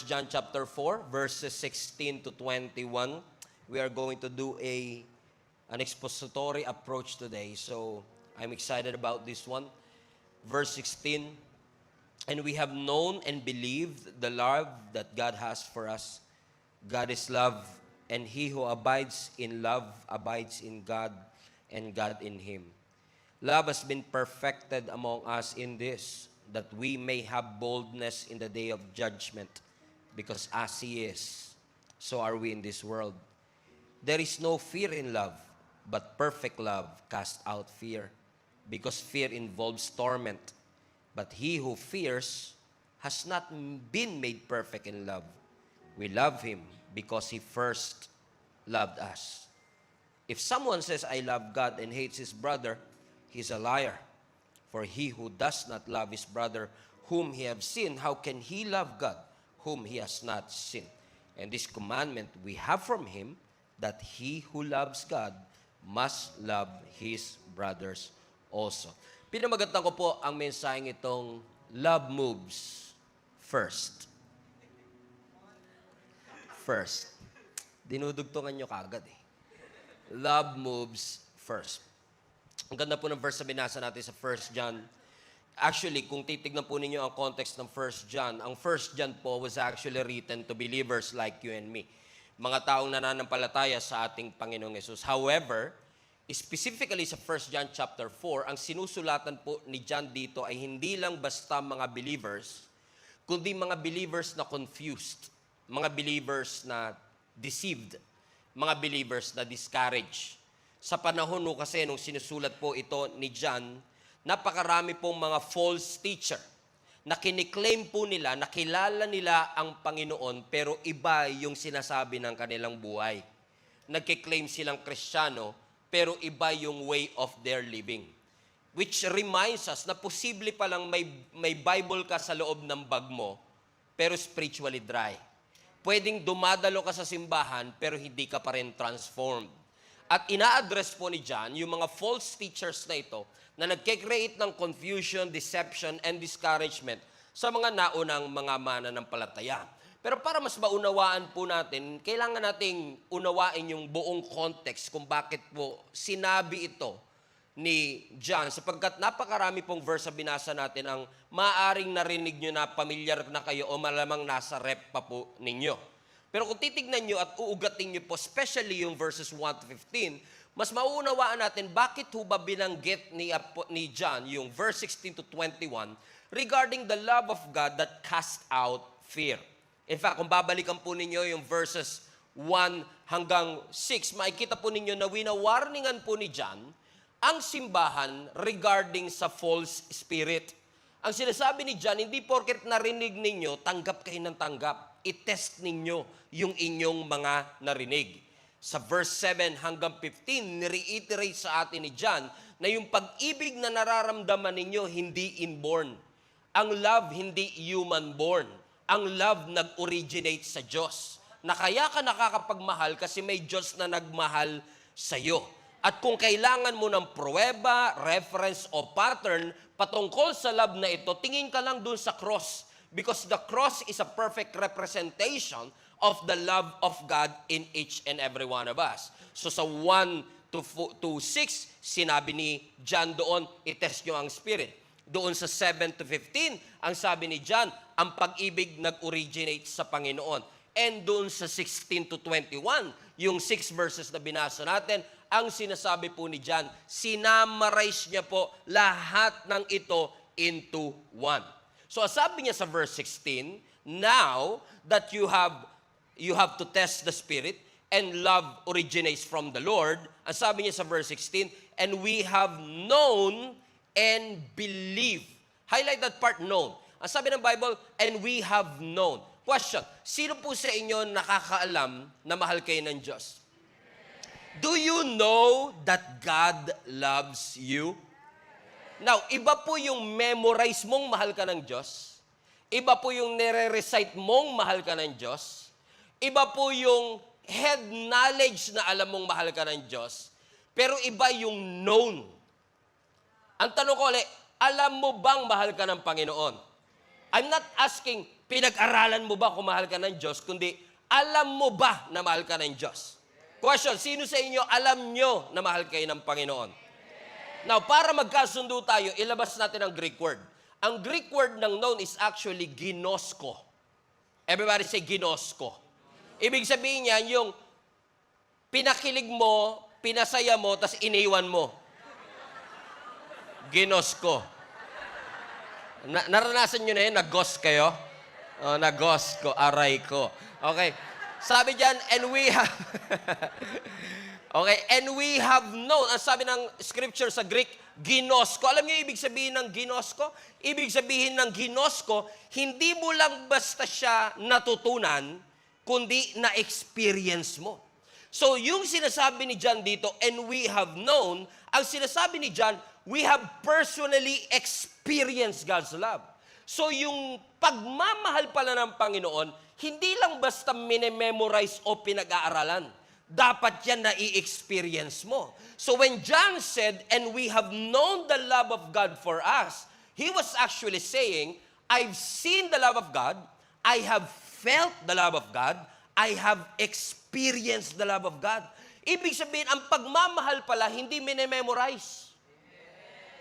John chapter 4, verses 16 to 21. We are going to do an expository approach today. So I'm excited about this one. Verse 16, and we have known and believed the love that God has for us. God is love, and he who abides in love abides in God, and God in him. Love has been perfected among us in this, that we may have boldness in the day of judgment, because as he is, so are we in this world. There is no fear in love, but perfect love casts out fear, because fear involves torment. But he who fears has not been made perfect in love. We love him because he first loved us. If someone says, I love God and hates his brother, he's a liar. For he who does not love his brother whom he has seen, how can he love God whom he has not seen? And this commandment we have from him, that he who loves God must love his brothers also. Pinamagatan ko po ang mensaheng itong love moves first. First. Dinudugtungan nyo kagad eh. Love moves first. Ang ganda po ng verse na binasa natin sa 1 John. Actually, kung titignan po ninyo ang context ng 1 John, ang 1 John po was actually written to believers like you and me. Mga taong nananampalataya sa ating Panginoong Yesus. However, specifically sa 1 John chapter 4, ang sinusulatan po ni John dito ay hindi lang basta mga believers, kundi mga believers na confused, mga believers na deceived, mga believers na discouraged. Sa panahon no kasi nung sinusulat po ito ni John, napakarami pong mga false teacher na kiniklaim po nila, nakilala nila ang Panginoon, pero iba yung sinasabi ng kanilang buhay. Nagkiklaim silang Kristiyano, pero iba yung way of their living. Which reminds us na posible palang may Bible ka sa loob ng bag mo, pero spiritually dry. Pwedeng dumadalo ka sa simbahan, pero hindi ka pa rin transformed. At ina-address po ni John yung mga false teachers na ito na nagke-create ng confusion, deception, and discouragement sa mga naunang mga mananampalataya. Pero para mas maunawaan po natin, kailangan nating unawain yung buong context kung bakit po sinabi ito ni John. Sapagkat napakarami pong verse na binasa natin ang maaaring narinig nyo na pamilyar na kayo o malamang nasa rep pa po ninyo. Pero kung titignan nyo at uugatin nyo po, especially yung verses 1 to 15, mas mauunawaan natin bakit ho ba binanggit ni John yung verse 16 to 21 regarding the love of God that cast out fear. In fact, kung babalikan po ninyo yung verses 1 hanggang 6, makikita po ninyo na winawarningan po ni John ang simbahan regarding sa false spirit. Ang sinasabi ni John, hindi porket narinig ninyo, tanggap kayo ng tanggap. I-test ninyo yung inyong mga narinig. Sa verse 7 hanggang 15, nireiterate sa atin ni John na yung pag-ibig na nararamdaman ninyo hindi inborn. Ang love hindi human-born. Ang love nag-originate sa Diyos. Na kaya ka nakakapagmahal kasi may Diyos na nagmahal sa'yo. At kung kailangan mo ng pruweba, reference o pattern patungkol sa love na ito, tingin ka lang dun sa cross. Because the cross is a perfect representation of the love of God in each and every one of us. So sa 1 to 6, sinabi ni John doon, itest nyo ang spirit. Doon sa 7 to 15, ang sabi ni John, ang pag-ibig nag-originate sa Panginoon. And doon sa 16 to 21, yung 6 verses na binasa natin, ang sinasabi po ni John, sinamarize niya po lahat ng ito into one. So sabi niya sa verse 16, now that you have to test the spirit and love originates from the Lord, ang sabi niya sa verse 16, and we have known and believe. Highlight that part, known. Ang sabi ng Bible, and we have known. Question, sino po sa inyo nakakaalam na mahal kayo ng Diyos? Do you know that God loves you? Now, iba po yung memorize mong mahal ka ng Diyos. Iba po yung nire-recite mong mahal ka ng Diyos. Iba po yung head knowledge na alam mong mahal ka ng Diyos. Pero iba yung known. Ang tanong ko ulit, alam mo bang mahal ka ng Panginoon? I'm not asking, Pinag-aralan mo ba kung mahal ka ng Diyos, kundi alam mo ba na mahal ka ng Diyos? Question, sino sa inyo alam nyo na mahal kayo ng Panginoon? Now, para magkasundo tayo, ilabas natin ang Greek word. Ang Greek word ng known is actually ginosko. Everybody say ginosko. Ibig sabihin niyan, yung pinakilig mo, pinasaya mo, tas iniwan mo. Ginosko. Naranasan nyo na yun? Nag-ghost kayo? Nag-ghost ko, aray ko. Okay. Sabi dyan, and we have... okay, and we have known. Ang sabi ng scripture sa Greek, ginosko. Alam niyo ibig sabihin ng ginosko? Ibig sabihin ng ginosko, hindi mo lang basta siya natutunan, kundi na-experience mo. So, yung sinasabi ni John dito, and we have known, ang sinasabi ni John, we have personally experienced God's love. So, yung pagmamahal pala ng Panginoon, hindi lang basta minememorize o pinag-aaralan. Dapat yan na i-experience mo. So, when John said, and we have known the love of God for us, he was actually saying, I've seen the love of God, I have felt the love of God, I have experienced the love of God. Ibig sabihin, ang pagmamahal pala, hindi minememorize.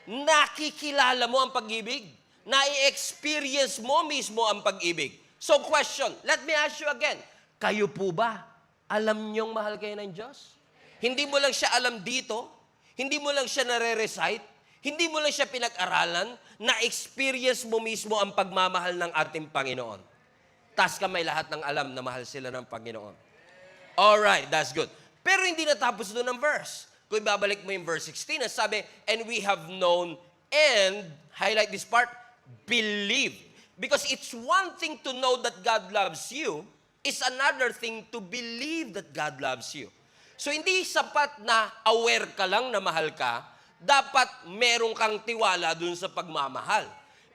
Nakikilala mo ang pag-ibig. Na-experience mo mismo ang pag-ibig. So question, let me ask you again. Kayo po ba, alam niyong mahal kayo ng Diyos? Hindi mo lang siya alam dito, hindi mo lang siya nare-recite, hindi mo lang siya pinag-aralan, na-experience mo mismo ang pagmamahal ng ating Panginoon. Tas kamay lahat ng alam na mahal sila ng Panginoon. Alright, that's good. Pero hindi natapos doon ang verse. Kung ibabalik mo yung verse 16, sabi, and we have known and, highlight this part, believe. Because it's one thing to know that God loves you, it's another thing to believe that God loves you. So hindi sapat na aware ka lang na mahal ka, dapat meron kang tiwala dun sa pagmamahal.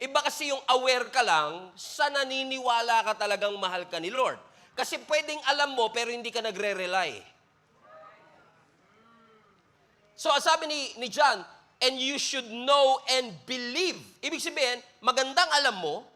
Iba kasi yung aware ka lang, sa naniniwala ka talagang mahal ka ni Lord. Kasi pwedeng alam mo pero hindi ka nagre-rely. So sabi ni John, and you should know and believe. Ibig sabihin, magandang alam mo,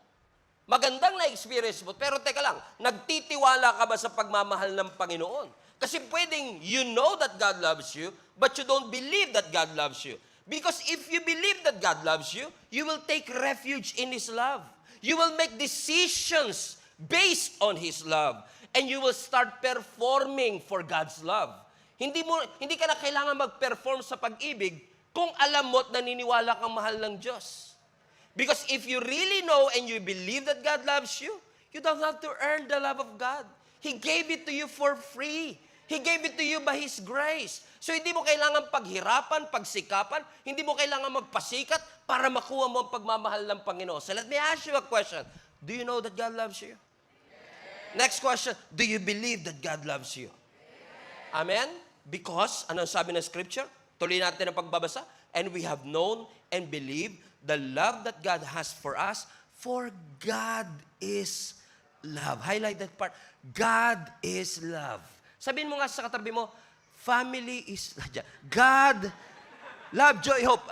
magandang na-experience mo, pero teka lang, nagtitiwala ka ba sa pagmamahal ng Panginoon? Kasi pwedeng you know that God loves you, but you don't believe that God loves you. Because if you believe that God loves you, you will take refuge in His love. You will make decisions based on His love. And you will start performing for God's love. Hindi ka na kailangan mag-perform sa pag-ibig kung alam mo at naniniwala kang mahal ng Diyos. Because if you really know and you believe that God loves you, you don't have to earn the love of God. He gave it to you for free. He gave it to you by His grace. So hindi mo kailangan paghirapan, pagsikapan, hindi mo kailangan magpasikat para makuha mo ang pagmamahal ng Panginoon. So let me ask you a question. Do you know that God loves you? Next question, do you believe that God loves you? Amen? Because, anong sabi ng Scripture? Tuloy natin ang pagbabasa. And we have known and believed the love that God has for us, for God is love. Highlight that part. God is love. Sabihin mo nga sa katabi mo, family is... God, love, joy, hope.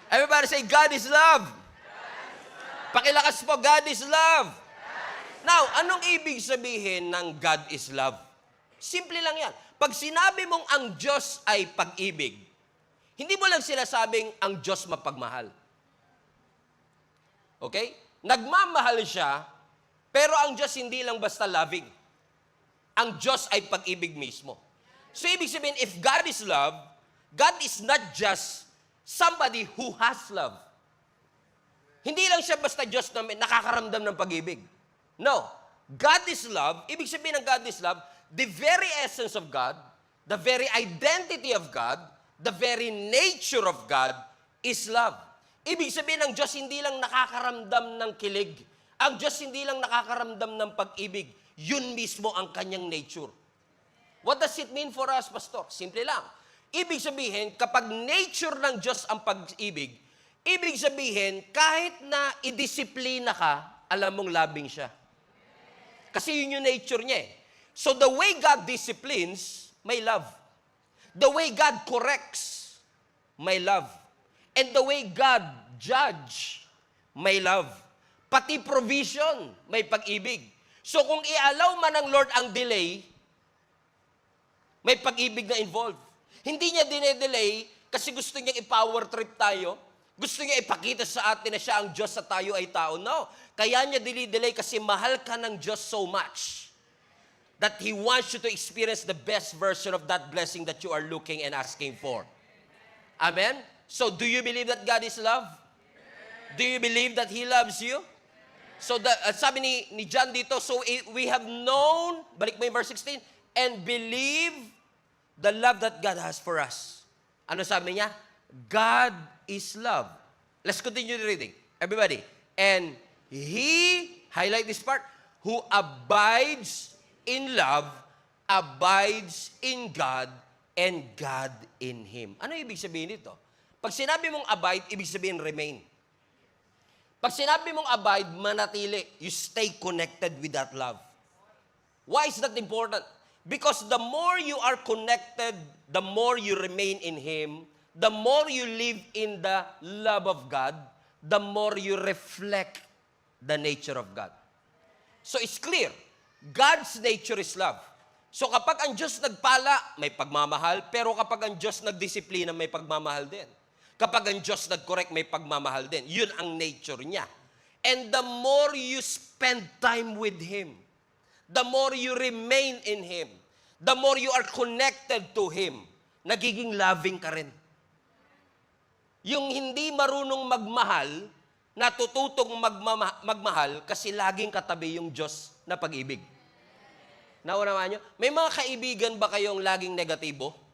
Everybody say, God is love. Pakilakas po, God is love. Now, anong ibig sabihin ng God is love? Simple lang yan. Pag sinabi mong ang Diyos ay pag-ibig, hindi mo lang sinasabing ang Diyos mapagmahal. Okay? Nagmamahal siya, pero ang Diyos hindi lang basta loving. Ang Diyos ay pag-ibig mismo. So, ibig sabihin, if God is love, God is not just somebody who has love. Hindi lang siya basta Diyos na nakakaramdam ng pag-ibig. No. God is love. Ibig sabihin ng God is love, the very essence of God, the very identity of God, the very nature of God is love. Ibig sabihin ng Diyos hindi lang nakakaramdam ng kilig. Ang Diyos hindi lang nakakaramdam ng pag-ibig. Yun mismo ang kanyang nature. What does it mean for us, Pastor? Simple lang. Ibig sabihin, kapag nature ng Diyos ang pag-ibig, ibig sabihin, kahit na idisiplina ka, alam mong loving siya. Kasi yun yung nature niya eh. So the way God disciplines, may love. The way God corrects, may love. And the way God judge, may love. Pati provision, may pag-ibig. So kung i-allow man ng Lord ang delay, may pag-ibig na involved. Hindi niya dine-delay kasi gusto niya i-power trip tayo. Gusto niya ipakita sa atin na siya ang Diyos sa tayo ay tao. No. Kaya niya dili-delay kasi mahal ka ng Diyos so much that He wants you to experience the best version of that blessing that you are looking and asking for. Amen? So, do you believe that God is love? Do you believe that He loves you? So, sabi ni John dito, so we have known, balik mo yung verse 16, and believe the love that God has for us. Ano sabi niya? God is love. Let's continue the reading. Everybody. And He, highlight this part, who abides in love, abides in God, and God in Him. Ano ibig sabihin nito? Pag sinabi mong abide, ibig sabihin remain. Pag sinabi mong abide, manatili. You stay connected with that love. Why is that important? Because the more you are connected, the more you remain in Him, the more you live in the love of God, the more you reflect the nature of God. So it's clear, God's nature is love. So kapag ang Diyos nagpala, may pagmamahal, pero kapag ang Diyos nagdisiplina, may pagmamahal din. Kapag ang Diyos nag-correct, may pagmamahal din. Yun ang nature niya. And the more you spend time with Him, the more you remain in Him, the more you are connected to Him, nagiging loving ka rin. Yung hindi marunong magmahal, natututong magmahal kasi laging katabi yung Diyos na pag-ibig. Naunawaan nyo? May mga kaibigan ba kayong laging negatibo?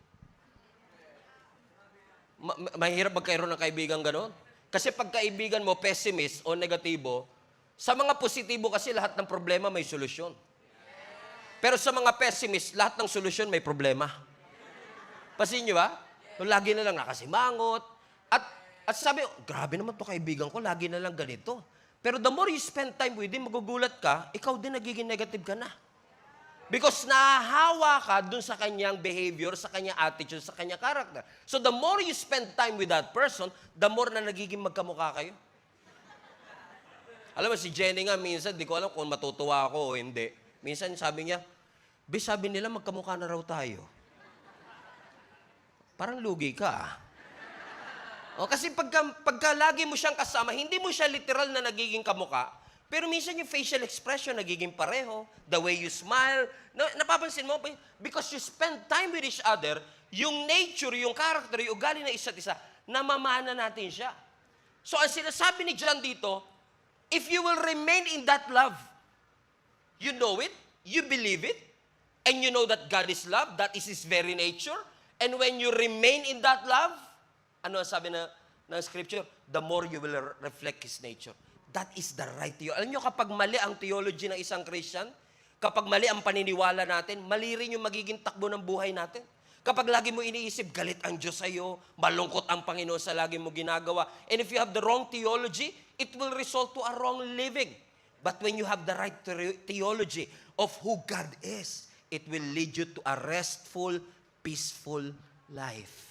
Mahirap magkaroon ng kaibigan ganon. Kasi pag kaibigan mo, pessimist o negatibo, sa mga positibo kasi lahat ng problema may solusyon. Pero sa mga pessimist, lahat ng solusyon may problema. Pasin nyo ba? Lagi na lang nakasimangot. At sabi, grabe naman to kaibigan ko, lagi na lang ganito. Pero the more you spend time with him, magugulat ka, ikaw din nagiging negative ka na. Because nahahawa ka dun sa kanyang behavior, sa kanyang attitude, sa kanyang character. So the more you spend time with that person, the more na nagiging magkamukha kayo. Alam mo, si Jenny nga minsan, di ko alam kung matutuwa ako o hindi. Minsan sabi niya, sabi nila magkamukha na raw tayo. Parang lugi ka ah. O, kasi pagka lagi mo siyang kasama, hindi mo siya literal na nagiging kamukha, pero minsan yung facial expression nagiging pareho, the way you smile, napapansin mo, because you spend time with each other, yung nature, yung character, yung ugali na isa't isa, namamana natin siya. So, ang sinasabi ni John dito, if you will remain in that love, you know it, you believe it, and you know that God is love, that is His very nature, and when you remain in that love, ano ang sabi ng scripture? The more you will reflect His nature. That is the right theology. Alam nyo, kapag mali ang theology ng isang Christian, kapag mali ang paniniwala natin, mali rin yung magiging takbo ng buhay natin. Kapag lagi mo iniisip, galit ang Diyos sa'yo, malungkot ang Panginoon sa lagi mo ginagawa. And if you have the wrong theology, it will result to a wrong living. But when you have the right theology of who God is, it will lead you to a restful, peaceful life.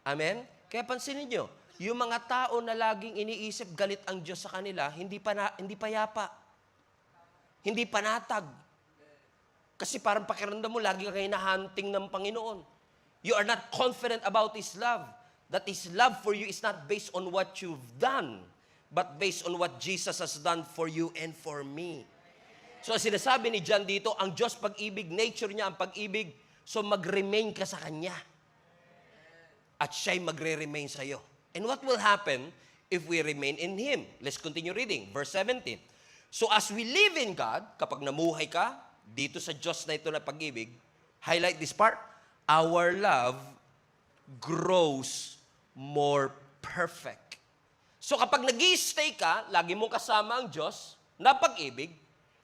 Amen? Kaya pansinin nyo, yung mga tao na laging iniisip galit ang Diyos sa kanila, hindi payapa. Hindi panatag. Kasi parang pakiramdam mo, lagi ka kayo na-hunting ng Panginoon. You are not confident about His love. That His love for you is not based on what you've done, but based on what Jesus has done for you and for me. So, sinasabi ni John dito, ang Diyos pag-ibig, nature niya ang pag-ibig, so mag-remain ka sa Kanya. At siya'y magre-remain sa'yo. And what will happen if we remain in Him? Let's continue reading. Verse 17. So as we live in God, kapag namuhay ka, dito sa Diyos na ito na pag-ibig, highlight this part, our love grows more perfect. So kapag nag-i-stay ka, lagi mong kasama ang Diyos na pag-ibig,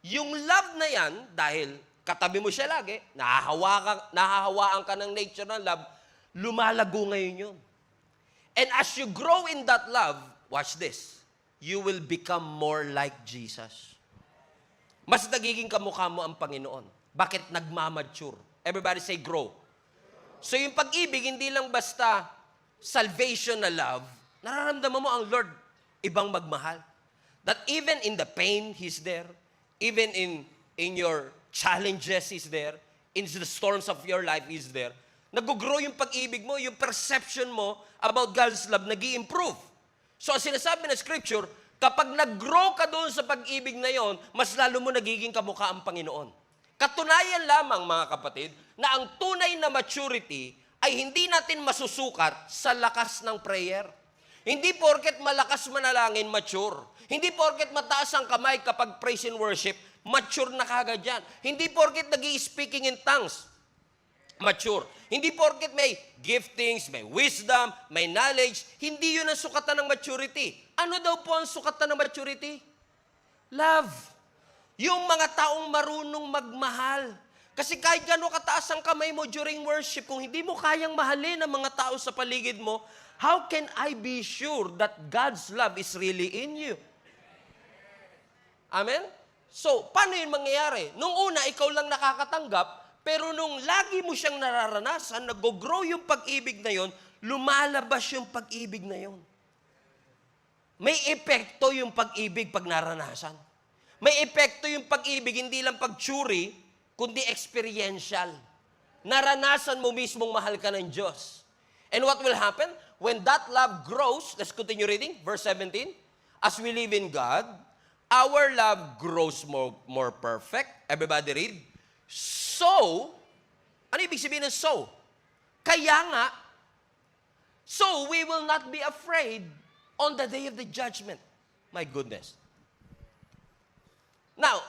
yung love na yan, dahil katabi mo siya lagi, nahahawaan ka ng nature ng love, lumalago ngayon yun. And as you grow in that love, watch this, you will become more like Jesus. Mas nagiging kamukha mo ang Panginoon. Bakit? Nagmamature. Everybody say grow. So yung pag-ibig, hindi lang basta salvation na love, nararamdaman mo ang Lord, ibang magmahal. That even in the pain, He's there. Even in your challenges, He's there. In the storms of your life, He's there. Nag-grow yung pag-ibig mo, yung perception mo about God's love, nag-i-improve. So, ang sinasabi ng Scripture, kapag nag-grow ka doon sa pag-ibig na yon, mas lalo mo nagiging kamukha ang Panginoon. Katunayan lamang, mga kapatid, na ang tunay na maturity ay hindi natin masusukat sa lakas ng prayer. Hindi porket malakas manalangin, mature. Hindi porket mataas ang kamay kapag praise and worship, mature na kagad yan. Hindi porket nag-i-speaking in tongues, mature. Hindi porket may giftings, may wisdom, may knowledge, hindi yun ang sukatan ng maturity. Ano daw po ang sukatan ng maturity? Love. Yung mga taong marunong magmahal. Kasi kahit gano'n kataas ang kamay mo during worship, kung hindi mo kayang mahalin ang mga tao sa paligid mo, how can I be sure that God's love is really in you? Amen? So, paano yun mangyayari? Nung una, ikaw lang nakakatanggap, pero nung lagi mo siyang nararanasan, nag-grow yung pag-ibig na yon, lumalabas yung pag-ibig na yon. May epekto yung pag-ibig pag naranasan. May epekto yung pag-ibig, hindi lang pag-tsuri, kundi experiential. Naranasan mo mismong mahal ka ng Diyos. And what will happen? When that love grows, let's continue reading, verse 17. As we live in God, our love grows more perfect. Everybody read. So, ano ibig sabihin ng so? Kaya nga, so we will not be afraid on the day of the judgment. My goodness. Now,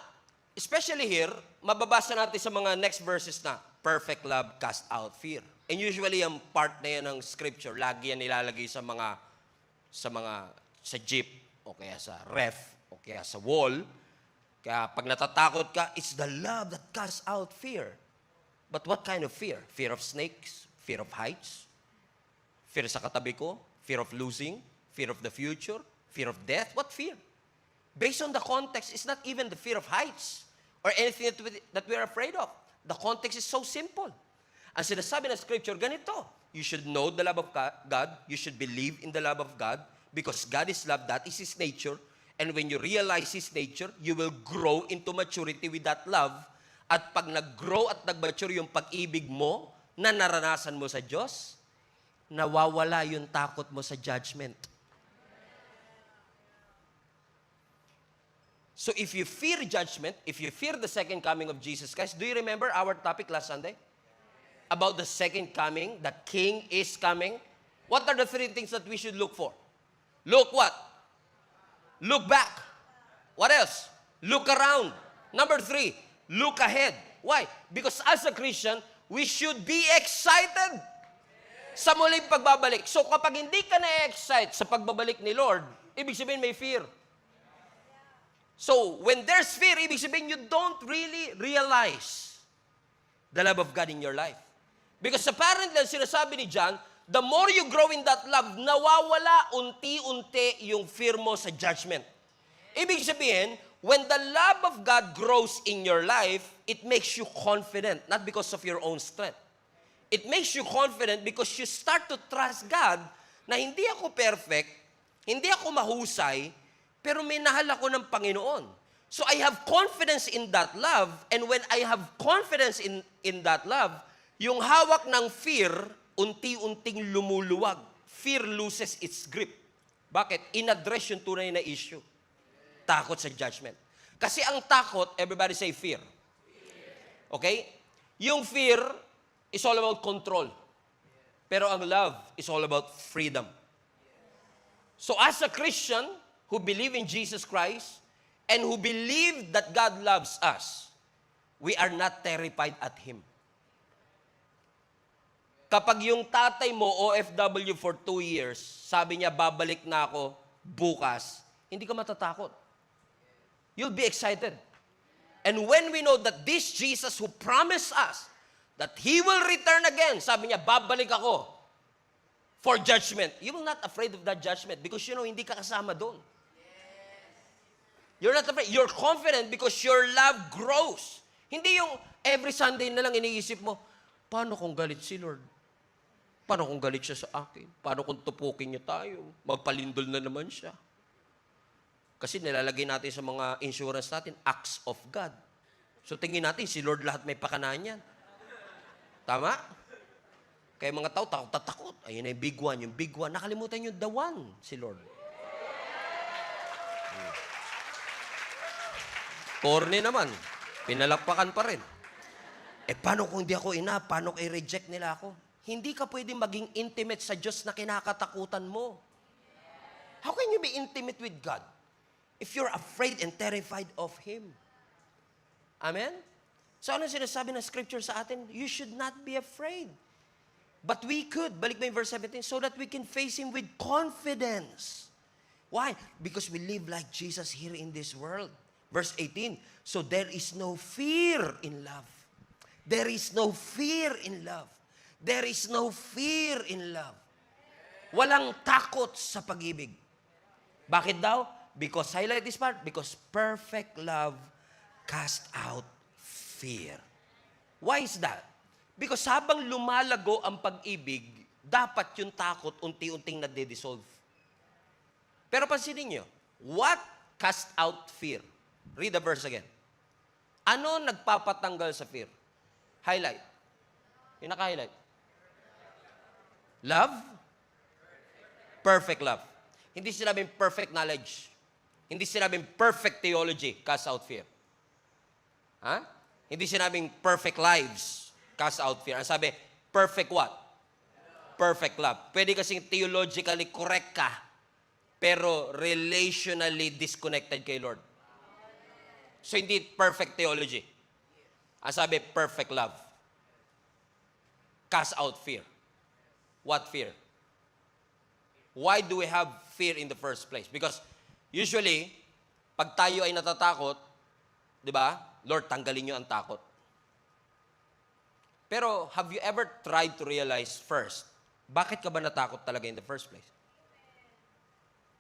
especially here, mababasa natin sa mga next verses na, perfect love cast out fear. And usually, ang part na yan ng scripture, lagi yan nilalagay sa jeep, o kaya sa ref, o kaya sa wall. Kaya pag natatakot ka, it's the love that casts out fear. But what kind of fear? Fear of snakes? Fear of heights? Fear sa katabi ko? Fear of losing? Fear of the future? Fear of death? What fear? Based on the context, it's not even the fear of heights or anything that we're afraid of. The context is so simple. Ang sinasabi ng Scripture, ganito. You should know the love of God. You should believe in the love of God because God is love. That is His nature. And when you realize His nature, you will grow into maturity with that love. At pag nag-grow at nag-mature yung pag-ibig mo na naranasan mo sa Diyos, nawawala yung takot mo sa judgment. So if you fear judgment, if you fear the second coming of Jesus Christ, do you remember our topic last Sunday? About the second coming, the King is coming. What are the three things that we should look for? Look what? Look back. What else? Look around. Number 3, look ahead. Why? Because as a Christian, we should be excited sa muling pagbabalik. So kapag hindi ka na-excite sa pagbabalik ni Lord, ibig sabihin may fear. So, when there's fear, ibig sabihin, you don't really realize the love of God in your life. Because apparently, ang sinasabi ni John, the more you grow in that love, nawawala unti-unti yung fear mo sa judgment. Ibig sabihin, when the love of God grows in your life, it makes you confident, not because of your own strength. It makes you confident because you start to trust God na hindi ako perfect, hindi ako mahusay, pero may nahal ako ng Panginoon. So I have confidence in that love, and when I have confidence in that love, yung hawak ng fear, unti-unting lumuluwag. Fear loses its grip. Bakit? In-address yung tunay na issue. Takot sa judgment. Kasi ang takot, everybody say fear. Okay? Yung fear is all about control. Pero ang love is all about freedom. So as a Christian who believe in Jesus Christ and who believe that God loves us, we are not terrified at Him. Kapag yung tatay mo, OFW for 2 years, sabi niya, babalik na ako bukas, hindi ka matatakot. You'll be excited. And when we know that this Jesus who promised us that He will return again, sabi niya, babalik ako for judgment. You will not afraid of that judgment because you know, hindi ka kasama doon. You're not afraid. You're confident because your love grows. Hindi yung every Sunday na lang iniisip mo, paano kung galit si Lord? Paano kung galit siya sa akin? Paano kung tupukin niya tayo? Magpalindol na naman siya. Kasi nilalagay natin sa mga insurance natin, acts of God. So tingin natin, si Lord lahat may pakanahan yan. Tama? Kaya mga tao, takot. Ayun na yung big one. Yung big one, nakalimutan yung the one, si Lord. Corny naman. Pinalakpakan pa rin. Paano kung di ako ina? Paano kung i-reject nila ako? Hindi ka pwede maging intimate sa Diyos na kinakatakutan mo. How can you be intimate with God if you're afraid and terrified of Him? Amen? So ano sinasabi ng Scripture sa atin? You should not be afraid. But we could, balik mo yung verse 17, so that we can face Him with confidence. Why? Because we live like Jesus here in this world. Verse 18, so there is no fear in love. There is no fear in love. There is no fear in love. Walang takot sa pag-ibig. Bakit daw? Because, highlight this part, because perfect love cast out fear. Why is that? Because habang lumalago ang pag-ibig, dapat yung takot unti-unting nade-dissolve. Pero pansinin nyo, what cast out fear? Read the verse again. Ano nagpapatanggal sa fear? Highlight. Yung naka-highlight. Love? Perfect love. Hindi sinabing perfect knowledge. Hindi sinabing perfect theology, cast out fear. Ha? Hindi sinabing perfect lives, cast out fear. Ang sabi, perfect what? Perfect love. Pwede kasing theologically correct ka, pero relationally disconnected kay Lord. So, hindi perfect theology. Ang sabi, perfect love. Cast out fear. What fear? Why do we have fear in the first place? Because usually, pag tayo ay natatakot, di ba? Lord, tanggalin niyo ang takot. Pero have you ever tried to realize first, bakit ka ba natakot talaga in the first place?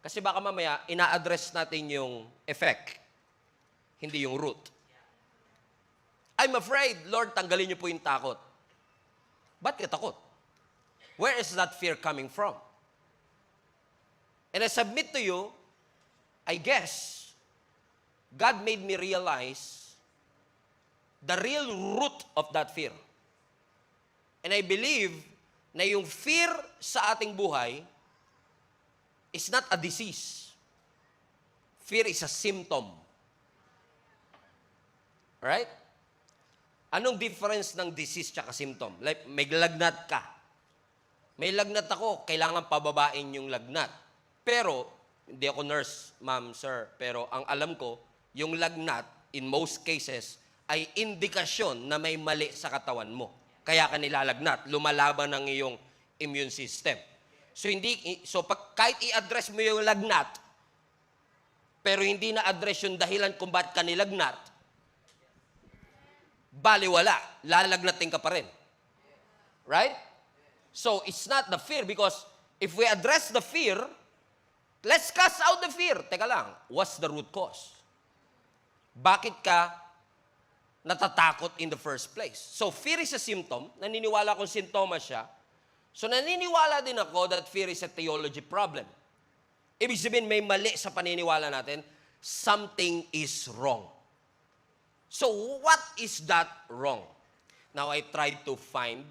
Kasi baka mamaya, ina-address natin yung effect, hindi yung root. I'm afraid, Lord, tanggalin niyo po yung takot. Ba't ka takot? Where is that fear coming from? And I submit to you, I guess, God made me realize the real root of that fear. And I believe na yung fear sa ating buhay is not a disease. Fear is a symptom. Right? Anong difference ng disease tsaka symptom? Like, may lagnat ka. May lagnat ako, kailangan pababain yung lagnat. Pero, hindi ako nurse, ma'am, sir, pero ang alam ko, yung lagnat, in most cases, ay indikasyon na may mali sa katawan mo. Kaya ka nilalagnat, lumalaban ng iyong immune system. So, kahit i-address mo yung lagnat, pero hindi na-address yung dahilan kung bakit ka nilagnat, baliwala, lalagnatin ka pa rin. Right? So, it's not the fear because if we address the fear, let's cast out the fear. Teka lang, what's the root cause? Bakit ka natatakot in the first place? So, fear is a symptom. Naniniwala akong sintomas siya. So, naniniwala din ako that fear is a theology problem. Ibig sabihin, may mali sa paniniwala natin. Something is wrong. So, what is that wrong? Now, I tried to find,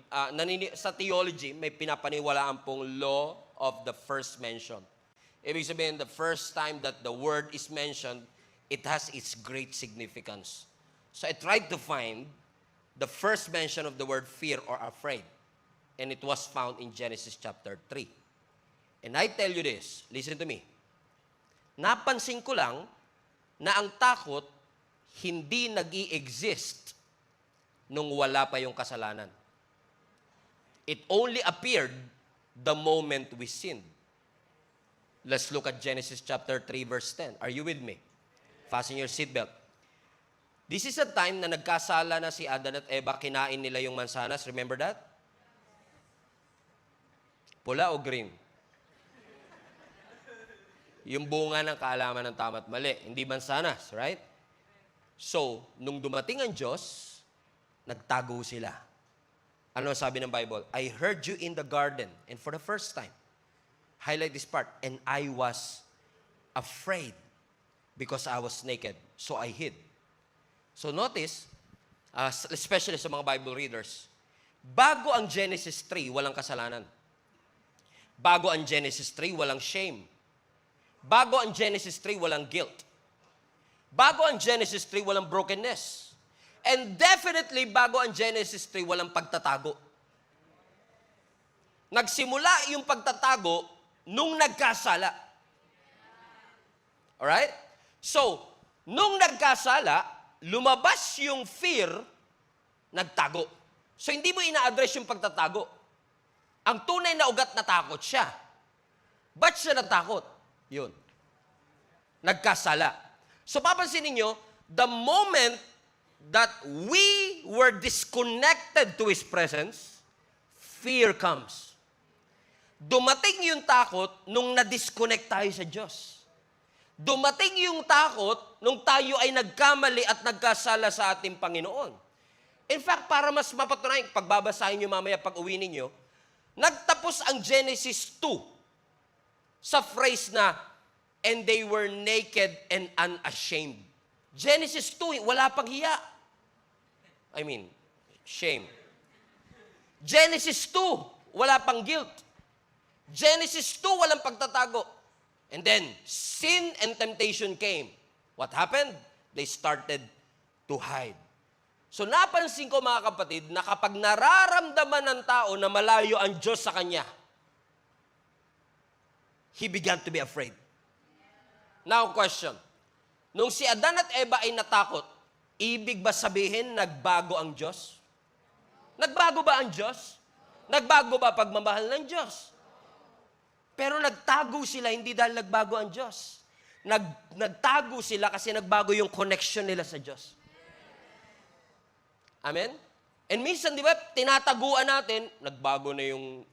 sa theology, may pinapaniwalaan pong law of the first mention. Ibig sabihin, the first time that the word is mentioned, it has its great significance. So, I tried to find the first mention of the word fear or afraid. And it was found in Genesis chapter 3. And I tell you this, listen to me. Napansin ko lang na ang takot hindi nag-i-exist nung wala pa yung kasalanan. It only appeared the moment we sinned. Let's look at Genesis chapter 3 verse 10. Are you with me? Fasten your seatbelt. This is a time na nagkasala na si Adan at Eva, kinain nila yung mansanas. Remember that? Pula o green? Yung bunga ng kaalaman ng tama at mali. Hindi mansanas, right? So, nung dumating ang Diyos, nagtago sila. Ano sabi ng Bible? I heard you in the garden, and for the first time, highlight this part, and I was afraid. because I was naked, so I hid. So notice, especially sa mga Bible readers, bago ang Genesis 3, walang kasalanan. Bago ang Genesis 3, walang shame. Bago ang Genesis 3, walang guilt. Bago ang Genesis 3, walang brokenness. And definitely, bago ang Genesis 3, walang pagtatago. Nagsimula yung pagtatago nung nagkasala. Alright? So, nung nagkasala, lumabas yung fear, nagtago. So, hindi mo ina-address yung pagtatago. Ang tunay na ugat, natakot siya. Ba't siya natakot? Yun. Nagkasala. So, papansin ninyo, the moment that we were disconnected to His presence, fear comes. Dumating yung takot nung na-disconnect tayo sa Diyos. Dumating yung takot nung tayo ay nagkamali at nagkasala sa ating Panginoon. In fact, para mas mapatunayan, pagbabasahin nyo mamaya pag uwi ninyo, nagtapos ang Genesis 2 sa phrase na, and they were naked and unashamed. Genesis 2, wala pang hiya. Shame. Genesis 2, wala pang guilt. Genesis 2, walang pagtatago. And then, sin and temptation came. What happened? They started to hide. So napansin ko mga kapatid, na kapag nararamdaman ng tao na malayo ang Diyos sa kanya, he began to be afraid. Now, question. Nung si Adan at Eva ay natakot, ibig ba sabihin nagbago ang Diyos? Nagbago ba ang Diyos? Nagbago ba pagmamahal ng Diyos? Pero nagtago sila, hindi dahil nagbago ang Diyos. Nagtago sila kasi nagbago yung connection nila sa Diyos. Amen? And minsan, di ba, tinataguan natin, nagbago na yung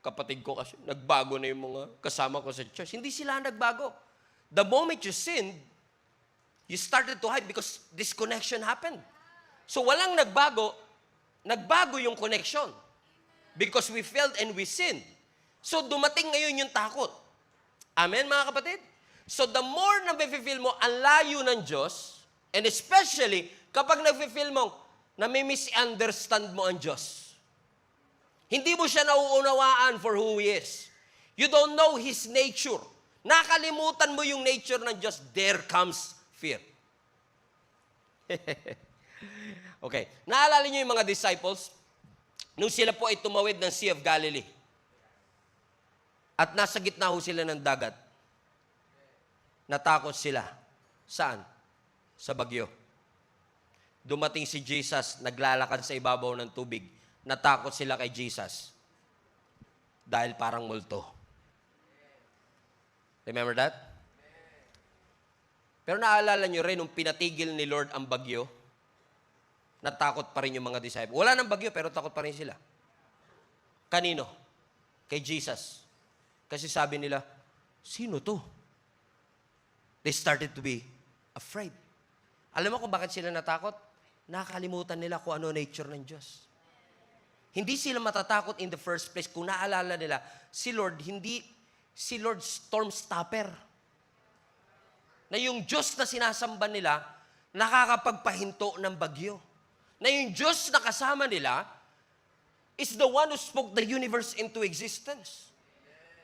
kapatid ko kasi, nagbago na yung mga kasama ko sa church. Hindi sila nagbago. The moment you sinned, you started to hide because disconnection happened. So walang nagbago, nagbago yung connection. Because we failed and we sinned. So dumating ngayon yung takot. Amen, mga kapatid? So the more na nafe-feel mo ang layo ng Diyos, and especially kapag nafe-feel mo na may misunderstand mo ang Diyos. Hindi mo siya nauunawaan for who He is. You don't know His nature. Nakalimutan mo yung nature ng Diyos, there comes fear. Okay. Naalala niyo yung mga disciples? Nung sila po ay tumawid ng Sea of Galilee. At nasa gitna ho sila ng dagat. Natakot sila. Saan? Sa bagyo. Dumating si Jesus, naglalakad sa ibabaw ng tubig. Natakot sila kay Jesus. Dahil parang multo. Remember that? Pero naalala nyo rin, nung pinatigil ni Lord ang bagyo, natakot pa rin yung mga disciples. Wala nang bagyo, pero takot pa rin sila. Kanino? Kay Jesus. Kasi sabi nila, sino to? They started to be afraid. Alam mo kung bakit sila natakot? Nakalimutan nila kung ano nature ng Diyos. Hindi sila matatakot in the first place kung naalala nila, si Lord storm stopper. Na yung Diyos na sinasamba nila, nakakapagpahinto ng bagyo. Na yung Diyos na kasama nila is the one who spoke the universe into existence.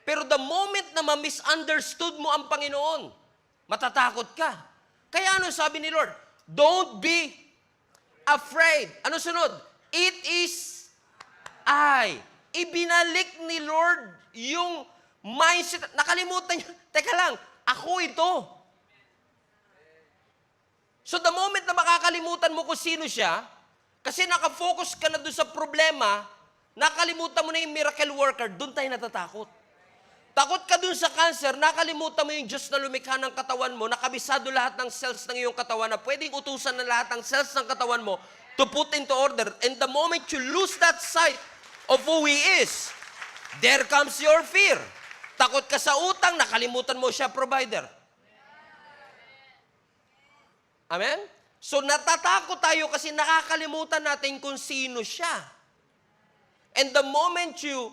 Pero the moment na ma-misunderstood mo ang Panginoon, matatakot ka. Kaya ano sabi ni Lord? Don't be afraid. Ano sunod? It is I. Ibinalik ni Lord yung mindset. Nakalimutan niya. Teka lang, ako ito. So the moment na makakalimutan mo kung sino siya, kasi nakafocus ka na doon sa problema, nakalimutan mo na yung miracle worker, doon tayo natatakot. Takot ka dun sa cancer, nakalimutan mo yung Diyos na lumikha ng katawan mo, nakabisado lahat ng cells ng iyong katawan na pwedeng utusan na lahat ng cells ng katawan mo to put into order. And the moment you lose that sight of who He is, there comes your fear. Takot ka sa utang, nakalimutan mo siya provider. Amen? So natatakot tayo kasi nakakalimutan natin kung sino siya. And the moment you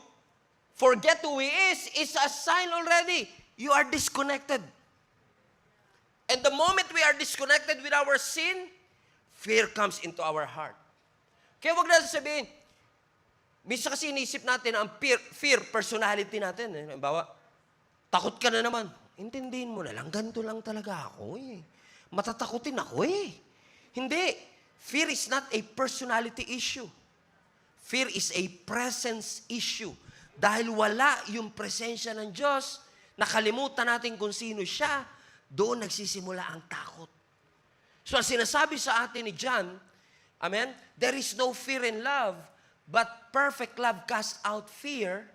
forget who He is a sign already. You are disconnected. And the moment we are disconnected with our sin, fear comes into our heart. Kaya wag natin sabihin, minsan kasi inisip natin ang fear personality natin. Halimbawa, takot ka na naman. Intindihin mo na lang, ganito lang talaga ako eh. Matatakutin ako eh. Hindi. Fear is not a personality issue. Fear is a presence issue. Dahil wala yung presensya ng Diyos, nakalimutan natin kung sino siya, doon nagsisimula ang takot. So, ang sinasabi sa atin ni John, amen, there is no fear in love, but perfect love casts out fear.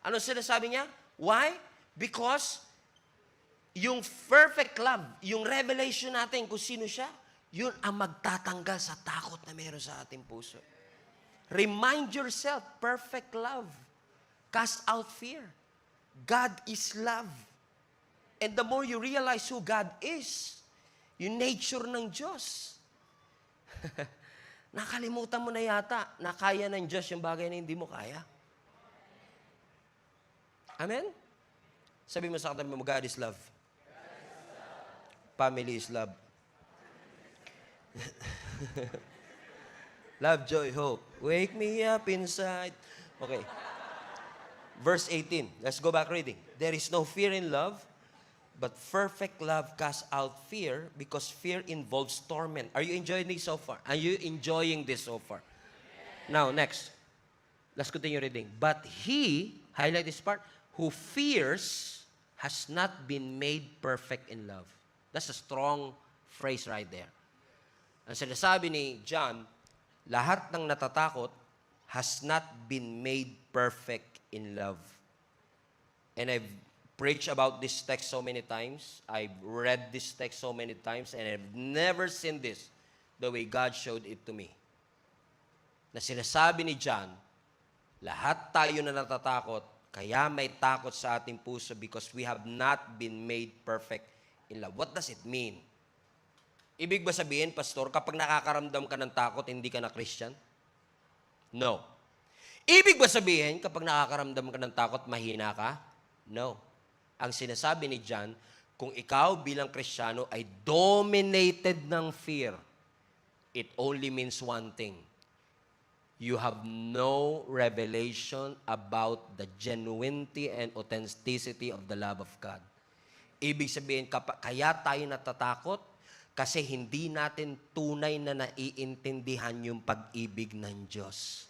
Ano sinasabi niya? Why? Because yung perfect love, yung revelation natin kung sino siya, yun ang magtatanggal sa takot na meron sa ating puso. Remind yourself, perfect love casts out fear. God is love. And the more you realize who God is, yung nature ng Diyos, nakalimutan mo na yata na kaya ng Diyos yung bagay na hindi mo kaya. Amen? Sabi mo sa katabi mo, God is love. Family is love. Love, joy, hope. Wake me up inside. Okay. Verse 18. Let's go back reading. There is no fear in love, but perfect love casts out fear because fear involves torment. Are you enjoying this so far? Are you enjoying this so far? Now, next. Let's continue reading. But he, highlight this part, who fears has not been made perfect in love. That's a strong phrase right there. Ang sinasabi ni John, lahat ng natatakot has not been made perfect in love. And I've preached about this text so many times. I've read this text so many times, and I've never seen this the way God showed it to me. Na sinasabi ni John, lahat tayo na natatakot, kaya may takot sa ating puso because we have not been made perfect in love. What does it mean? Ibig ba sabihin, Pastor, kapag nakakaramdam ka ng takot, hindi ka na Christian? No. Ibig ba sabihin, kapag nakakaramdam ka ng takot, mahina ka? No. Ang sinasabi ni John, kung ikaw bilang Kristiyano ay dominated ng fear, it only means one thing. You have no revelation about the genuinity and authenticity of the love of God. Ibig sabihin, kaya tayo natatakot kasi hindi natin tunay na naiintindihan yung pag-ibig ng Diyos.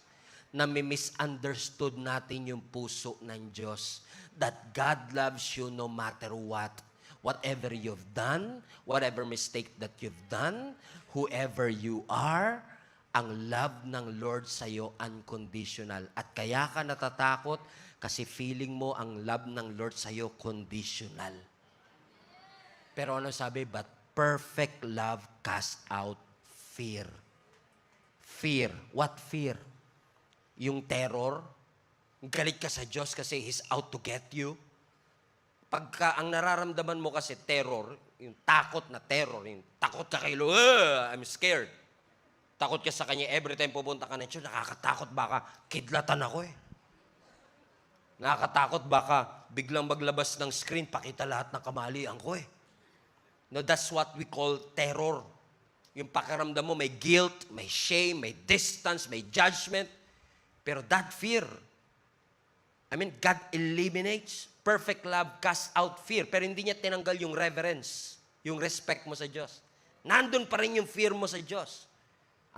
Na misunderstood natin yung puso ng Diyos. That God loves you no matter what. Whatever you've done, whatever mistake that you've done, whoever you are, ang love ng Lord sa'yo unconditional. At kaya ka natatakot kasi feeling mo ang love ng Lord sa'yo conditional. Pero ano sabi? But perfect love casts out fear. Fear. What fear? Yung terror? Galit ka sa Diyos kasi He's out to get you? Pagka ang nararamdaman mo kasi terror, yung takot na terror, yung takot ka kay Lord, I'm scared. Takot ka sa Kanya every time pupunta ka na Diyos, nakakatakot baka kidlatan ako eh. Nakakatakot baka biglang maglabas ng screen, pakita lahat ng kamalian ko eh. No, that's what we call terror. Yung pakiramdam mo, may guilt, may shame, may distance, may judgment. Pero that fear, God eliminates. Perfect love casts out fear. Pero hindi niya tinanggal yung reverence, yung respect mo sa Diyos. Nandun pa rin yung fear mo sa Diyos.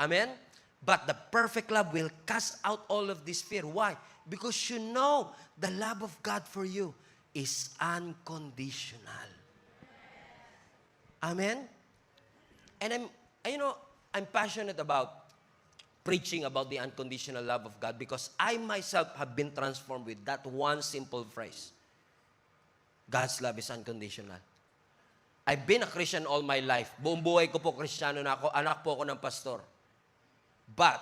Amen? But the perfect love will cast out all of this fear. Why? Because you know the love of God for you is unconditional. Amen? And I'm passionate about preaching about the unconditional love of God because I myself have been transformed with that one simple phrase. God's love is unconditional. I've been a Christian all my life. Buong buhay ko po Kristiyano na ako. Anak po ako ng pastor. But,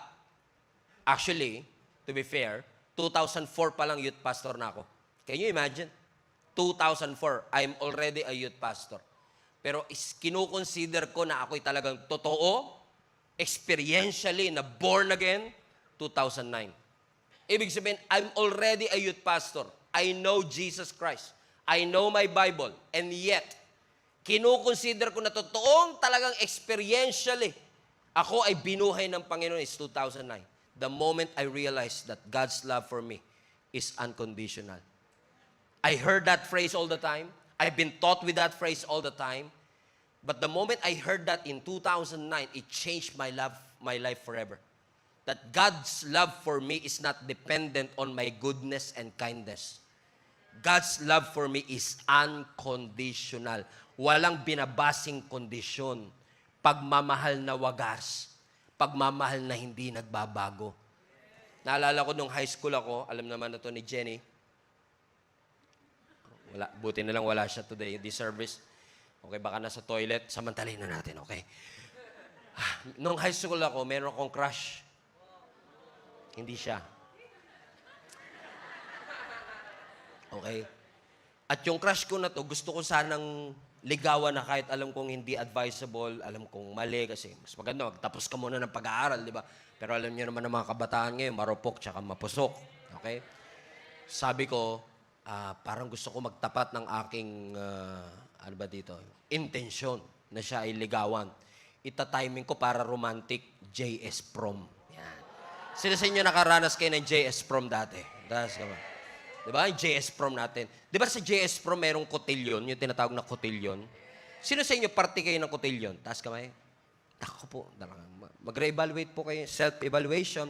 actually, to be fair, 2004 pa lang youth pastor na ako. Can you imagine? 2004, I'm already a youth pastor. Pero kinukonsider ko na ako'y talagang totoo, experientially, na born again, 2009. Ibig sabihin, I'm already a youth pastor. I know Jesus Christ. I know my Bible. And yet, kinukonsider ko na totoong talagang experientially, ako ay binuhay ng Panginoon is 2009. The moment I realized that God's love for me is unconditional. I heard that phrase all the time. I've been taught with that phrase all the time. But the moment I heard that in 2009, it changed my life forever. That God's love for me is not dependent on my goodness and kindness. God's love for me is unconditional. Walang binabasing kondisyon. Pagmamahal na wagas. Pagmamahal na hindi nagbabago. Naalala ko nung high school ako, alam naman na to ni Jenny. Buti na lang wala siya today, this service. Okay, baka nasa toilet, samantalin na natin, okay? Nung high school ako, meron akong crush. Hindi siya. Okay? At yung crush ko na to, gusto ko sanang ligawan na kahit alam kong hindi advisable, alam kong mali kasi mas maganda, magtapos ka muna ng pag-aaral, di ba? Pero alam niyo naman ng mga kabataan ngayon, marupok tsaka mapusok. Okay? Sabi ko, parang gusto ko magtapat ng aking, ano ba dito, intensyon na siya ay ligawan. Ita-timing ko para romantic JS prom. Yan. Sino sa inyo nakaranas kayo ng JS prom dati? Das ka ba? Di ba? Yung JS prom natin. Di ba sa JS prom merong cotillion, yung tinatawag na cotillion? Sino sa inyo party kayo ng cotillion? Taas kamay. Ako po. Mag-re-evaluate po kayo. Self-evaluation.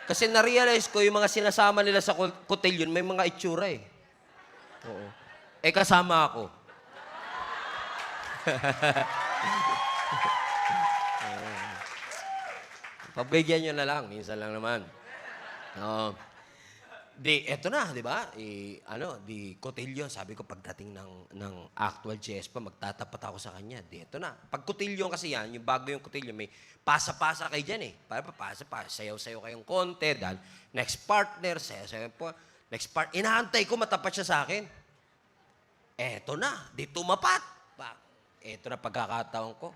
Kasi na-realize ko yung mga sinasama nila sa cotillion, may mga itsura eh. Oo. Eh kasama ako. Pabigyan nyo na lang. Minsan lang naman. Eto na, di ba? Di cotillion. Sabi ko, pagdating ng actual JS pa, magtatapat ako sa kanya. Eto na. Pag cotillion kasi yan, yung bago yung cotillion, may pasa-pasa kayo dyan eh. Para pasa-pasa, sayaw-sayaw kayong konti. Dahil next partner, sayaw-sayaw po. Next part, inaantay ko, matapat siya sa akin. Eto na, di tumapat. Eto na pagkakataon ko.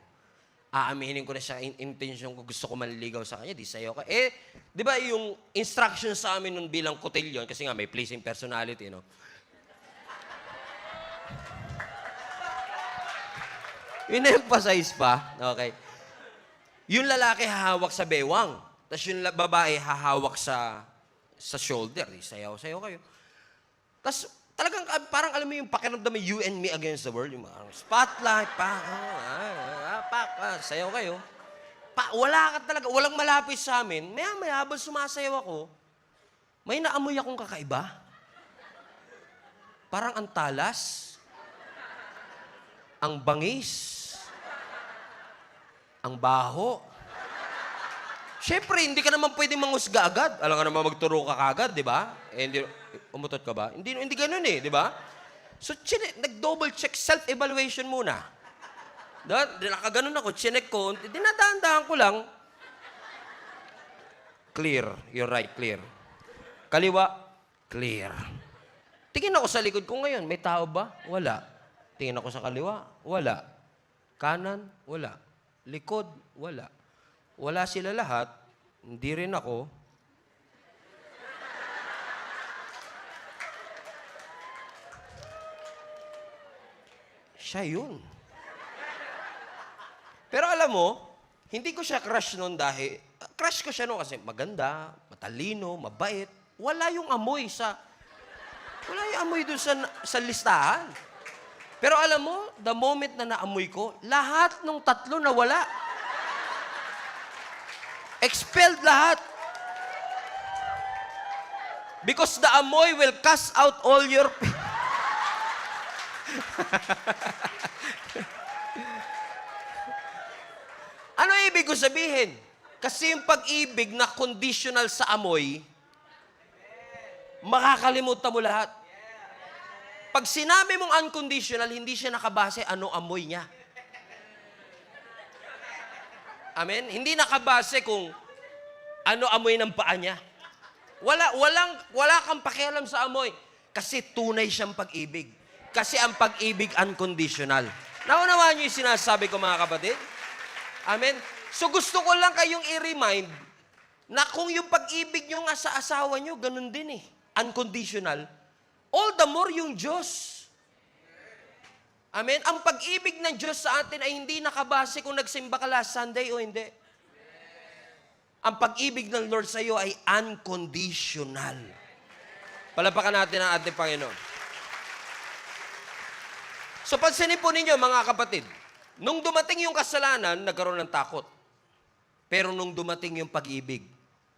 Aaminin ko na siya, intention ko, gusto ko manliligaw sa kanya, di sayo ka. Di ba yung instruction sa amin nun bilang cotillion, kasi nga may pleasing personality, no? In-emphasize pa, okay? Yung lalaki hahawak sa bewang, tapos yung babae hahawak sa shoulder, di sayaw-sayaw kayo. Tapos talagang parang alam mo yung pakiramdam mo, you and me against the world, yung mga spotlight, sayaw kayo. Wala ka talaga, walang malapit sa amin. Maya-maya, habang sumasayaw ako, may naamoy akong kakaiba. Parang ang talas, ang bangis, ang baho. Siyempre, hindi ka naman pwedeng mangusga agad. Alam ka naman magturo ka kagad, di ba? Hindi, umutot ka ba? Hindi ganun eh, di ba? So, nag-double check, self-evaluation muna. Nakaganon ako, chinek ko, dinadaan-daan ko lang. Clear. You're right, clear. Kaliwa, clear. Tingin ako sa likod ko ngayon, may tao ba? Wala. Tingin ako sa kaliwa, wala. Kanan, wala. Likod, wala. Wala sila lahat, hindi rin ako. Siya yun. Pero alam mo, hindi ko siya crush noon dahil, crush ko siya noon kasi maganda, matalino, mabait. Wala yung amoy doon sa listahan. Pero alam mo, the moment na naamoy ko, lahat ng tatlo nawala. Expelled lahat. Because the amoy will cast out all your... Ano ibig ko sabihin? Kasi yung pag-ibig na conditional sa amoy, makakalimutan mo lahat. Pag sinabi mong unconditional, hindi siya nakabase ano amoy niya. Amen? Hindi nakabase kung ano amoy ng paa niya. Wala kang pakialam sa amoy. Kasi tunay siyang pag-ibig. Kasi ang pag-ibig unconditional. Naunawaan niyo yung sinasabi ko, mga kapatid? Amen? So gusto ko lang kayong i-remind na kung yung pag-ibig nyo nga sa asawa nyo, ganun din eh. Unconditional. All the more yung Diyos. Amen? Ang pag-ibig ng Diyos sa atin ay hindi nakabase kung nagsimba ka last Sunday o hindi. Ang pag-ibig ng Lord sa iyo ay unconditional. Palapakan natin ang ating Panginoon. So pansinin po ninyo mga kapatid, nung dumating yung kasalanan, nagkaroon ng takot. Pero nung dumating yung pag-ibig,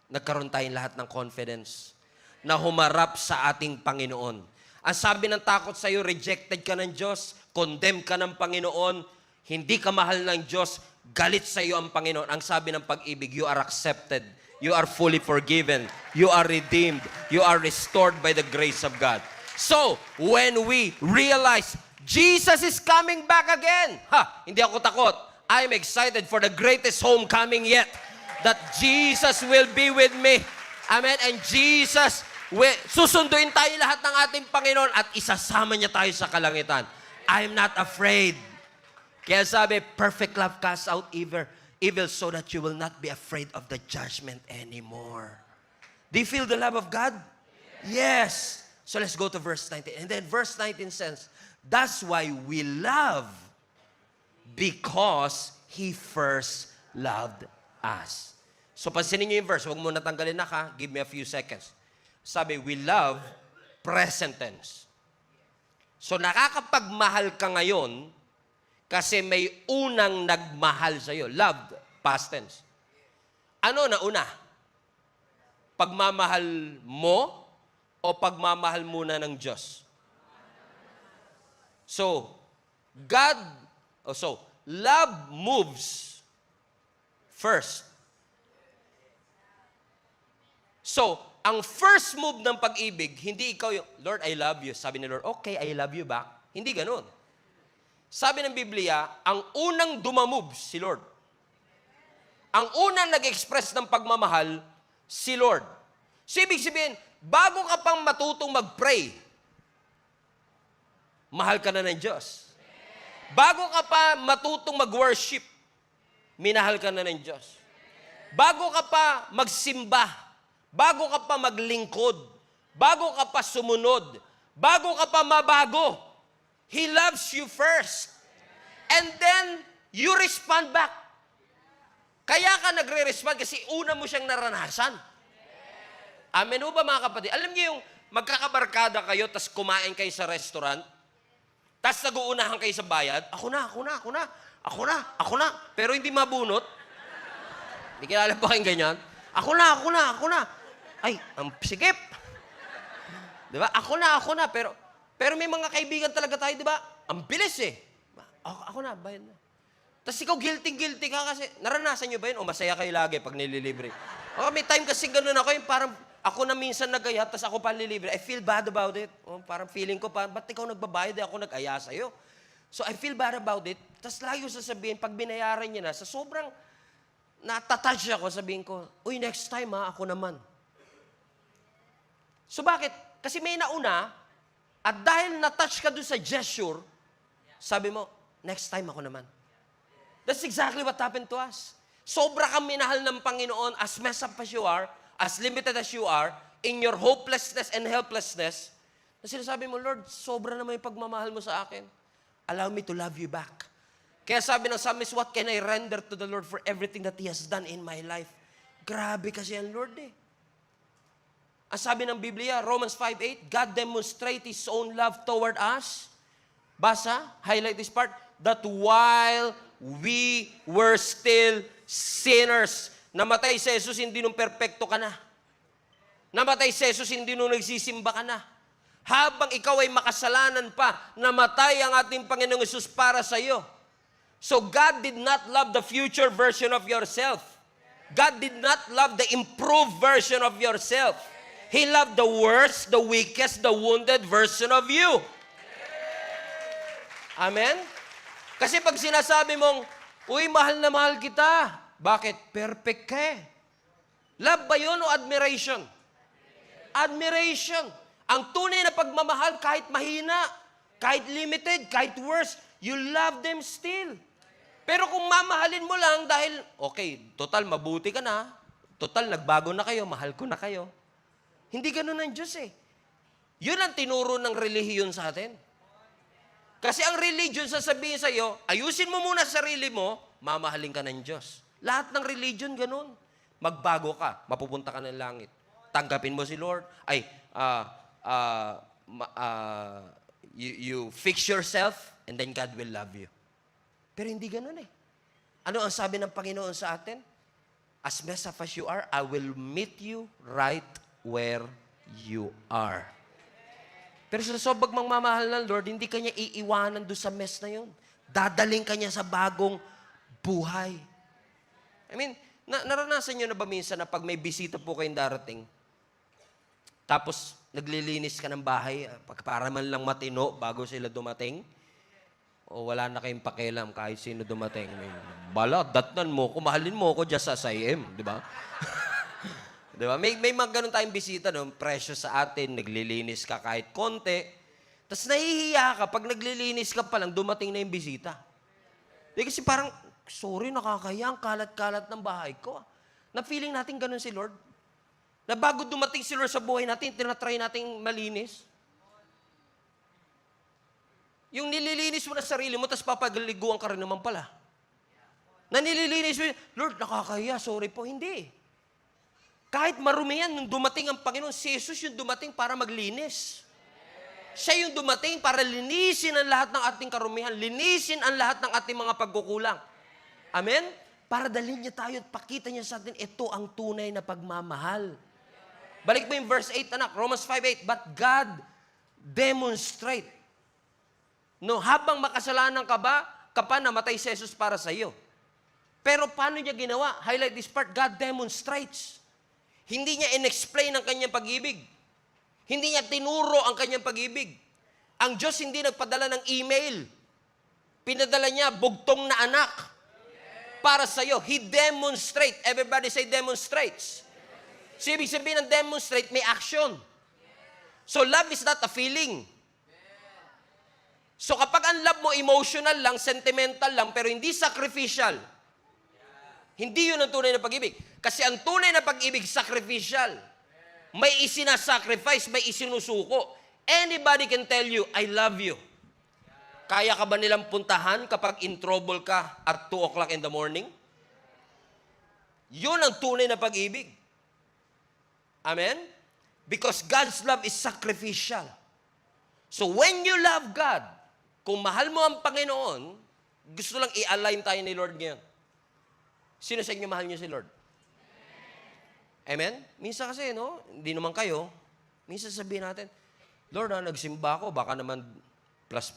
nagkaroon tayong lahat ng confidence na humarap sa ating Panginoon. Ang sabi ng takot sa iyo, rejected ka ng Diyos, condemned ka ng Panginoon, hindi ka mahal ng Diyos, galit sa iyo ang Panginoon. Ang sabi ng pag-ibig, you are accepted, you are fully forgiven, you are redeemed, you are restored by the grace of God. So, when we realize Jesus is coming back again, hindi ako takot. I'm excited for the greatest homecoming yet, that Jesus will be with me. Amen? And Jesus, susunduin tayo lahat ng ating Panginoon at isasama niya tayo sa kalangitan. I'm not afraid. Kaya sabi, perfect love casts out evil so that you will not be afraid of the judgment anymore. Do you feel the love of God? Yes. So let's go to verse 19. And then verse 19 says, that's why we love, because He first loved us. So pansinin niyo yung verse. Huwag mo natanggalin na ka. Give me a few seconds. Sabi, we love, present tense. So nakakapagmahal ka ngayon kasi may unang nagmahal sa'yo. Loved, past tense. Ano na una? Pagmamahal mo o pagmamahal muna ng Diyos? So, love moves first. So, ang first move ng pag-ibig, hindi ikaw yung, Lord, I love you. Sabi ni Lord, okay, I love you back. Hindi ganun. Sabi ng Biblia, ang unang dumamove, si Lord. Ang unang nag-express ng pagmamahal, si Lord. So, ibig sabihin, bago ka pang matutong mag-pray, mahal ka na ng Diyos. Bago ka pa matutong mag-worship, minahal ka na ng Diyos. Bago ka pa magsimba, bago ka pa maglingkod, bago ka pa sumunod, bago ka pa mabago, He loves you first. And then, you respond back. Kaya ka nagre-respond kasi una mo siyang naranasan. Amen ho ba mga kapatid? Alam niyo yung magkakabarkada kayo, tas kumain kayo sa restaurant, tas nag-uunahan kayo sa bayad, ako na. Pero hindi mabunot. Hindi kilala pa kayong ganyan. Ako na. Ay, ang sigip. Diba? Ako na. Pero may mga kaibigan talaga tayo, diba? Ang bilis eh. Ako na, bayad na. Tapos ikaw guilty ka kasi, naranasan nyo ba yun? O masaya kayo lagi pag nililibre. May time kasi ganun ako, yung parang ako na minsan nag-aya, tapos ako pa nililibre. I feel bad about it. Parang feeling ko, ba't ikaw nagbabayad, ako nag-aya sa'yo? So I feel bad about it. Tapos lagi ko sasabihin, pag binayaran niya na, sa sobrang natatouch ako, sabihin ko, uy, next time ako naman. So bakit? Kasi may nauna, at dahil na-touch ka doon sa gesture, sabi mo, next time ako naman. That's exactly what happened to us. Sobra kang minahal ng Panginoon, as messed up as you are, as limited as you are, in your hopelessness and helplessness, na sinasabi mo, Lord, sobra naman yung pagmamahal mo sa akin. Allow me to love you back. Kaya sabi ng psalmist, what can I render to the Lord for everything that He has done in my life? Grabe kasi ang Lord eh. Ang sabi ng Biblia, Romans 5:8, God demonstrate His own love toward us. Basa, highlight this part, that while we were still sinners, namatay si Jesus, hindi nung perpekto ka na. Namatay si Jesus, hindi nung nagsisimba ka na. Habang ikaw ay makasalanan pa, namatay ang ating Panginoong Jesus para sa iyo. So God did not love the future version of yourself. God did not love the improved version of yourself. He loved the worst, the weakest, the wounded version of you. Amen? Kasi pag sinasabi mong, uy, mahal na mahal kita. Bakit? Perfect ka eh. Love ba yun o admiration? Admiration. Ang tunay na pagmamahal, kahit mahina, kahit limited, kahit worse, you love them still. Pero kung mamahalin mo lang dahil, okay, total, mabuti ka na. Total, nagbago na kayo, mahal ko na kayo. Hindi ganun ang Diyos eh. Yun ang tinuro ng relihiyon sa atin. Kasi ang religion, sasabihin sa'yo, ayusin mo muna sarili mo, mamahalin ka ng Diyos. Lahat ng religion, ganun. Magbago ka, mapupunta ka ng langit. Tanggapin mo si Lord. Ay, you fix yourself, and then God will love you. Pero hindi ganun eh. Ano ang sabi ng Panginoon sa atin? As messed up as you are, I will meet you right where you are. Pero sa sobrang magmamahal ng Lord, hindi kanya iiwanan doon sa mess na yun. Dadaling kanya sa bagong buhay. I mean, naranasan nyo na ba minsan na pag may bisita po kayong darating, tapos naglilinis ka ng bahay, para man lang matino bago sila dumating, o wala na kayong pakialam kahit sino dumating. Bala, datnan mo ko, mahalin mo ko just as I am, di ba? Di ba? May mga ganun tayong bisita, no? Precious sa atin, naglilinis ka kahit konti. Tapos nahihiya ka, pag naglilinis ka pa lang, dumating na yung bisita. Di kasi parang, sorry, nakakaya, ang kalat-kalat ng bahay ko. Na feeling natin ganun si Lord. Na bago dumating si Lord sa buhay natin, tinatry natin malinis. Yung nililinis mo na sarili mo, tapos papagaliguan ka rin naman pala. Na nililinis mo, Lord, nakakaya, sorry po. Hindi. Kahit marumi yan, nung dumating ang Panginoon, si Jesus yung dumating para maglinis. Siya yung dumating para linisin ang lahat ng ating karumihan, linisin ang lahat ng ating mga pagkukulang. Amen? Para dalhin niya tayo at pakita niya sa atin, ito ang tunay na pagmamahal. Balik mo yung verse 8, anak, Romans 5:8. But God demonstrate. No, habang makasalanan ka pa namatay si Jesus para sa iyo. Pero paano niya ginawa? Highlight this part, God demonstrates. Hindi niya in-explain ang kanyang pag-ibig. Hindi niya tinuro ang kanyang pag-ibig. Ang Diyos hindi nagpadala ng email. Pinadala niya bugtong na anak para sa iyo. He demonstrate. Everybody say demonstrates. So, ibig sabihin ng demonstrate, may action. So, love is not a feeling. So, kapag ang love mo emotional lang, sentimental lang, pero hindi sacrificial, hindi yun ang tunay na pag-ibig. Kasi ang tunay na pag-ibig, sacrificial. May isinasacrifice, may isinusuko. Anybody can tell you, I love you. Kaya ka ba nilang puntahan kapag in trouble ka at 2 o'clock in the morning? Yun ang tunay na pag-ibig. Amen? Because God's love is sacrificial. So when you love God, kung mahal mo ang Panginoon, gusto lang i-align tayo ni Lord ngayon. Sino sa inyo mahal niyo si Lord? Amen? Minsan kasi, no? Hindi naman kayo. Minsan sabihin natin, Lord, nagsimba ako, baka naman plus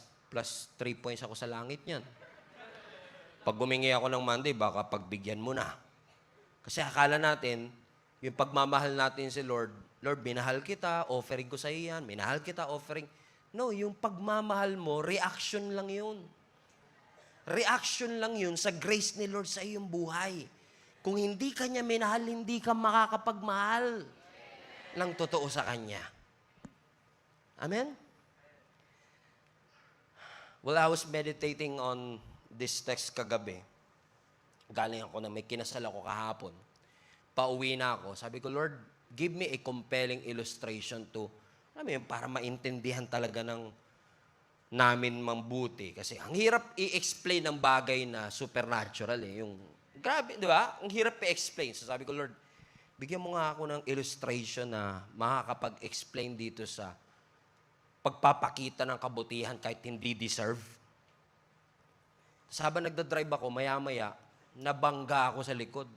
3 points ako sa langit niyan. Pag gumingi ako ng Monday, baka pagbigyan mo na. Kasi akala natin, yung pagmamahal natin si Lord, Lord, minahal kita, offering ko sa iyo yan. Minahal kita, offering. No, yung pagmamahal mo, reaction lang yun. Reaction lang yun sa grace ni Lord sa iyong buhay. Kung hindi ka niya minahal, hindi ka makakapagmahal ng totoo sa Kanya. Amen? Well, I was meditating on this text kagabi. Galing ako na may kinasal ako kahapon. Pauwi na ako. Sabi ko, Lord, give me a compelling illustration to, para maintindihan talaga namin mambuti. Kasi ang hirap i-explain ng bagay na supernatural eh. Yung, grabe, di ba? Ang hirap i-explain. So sabi ko, Lord, bigyan mo nga ako ng illustration na makakapag-explain dito sa pagpapakita ng kabutihan kahit hindi deserve. Tapos habang nagdadrive ako, maya-maya, nabangga ako sa likod.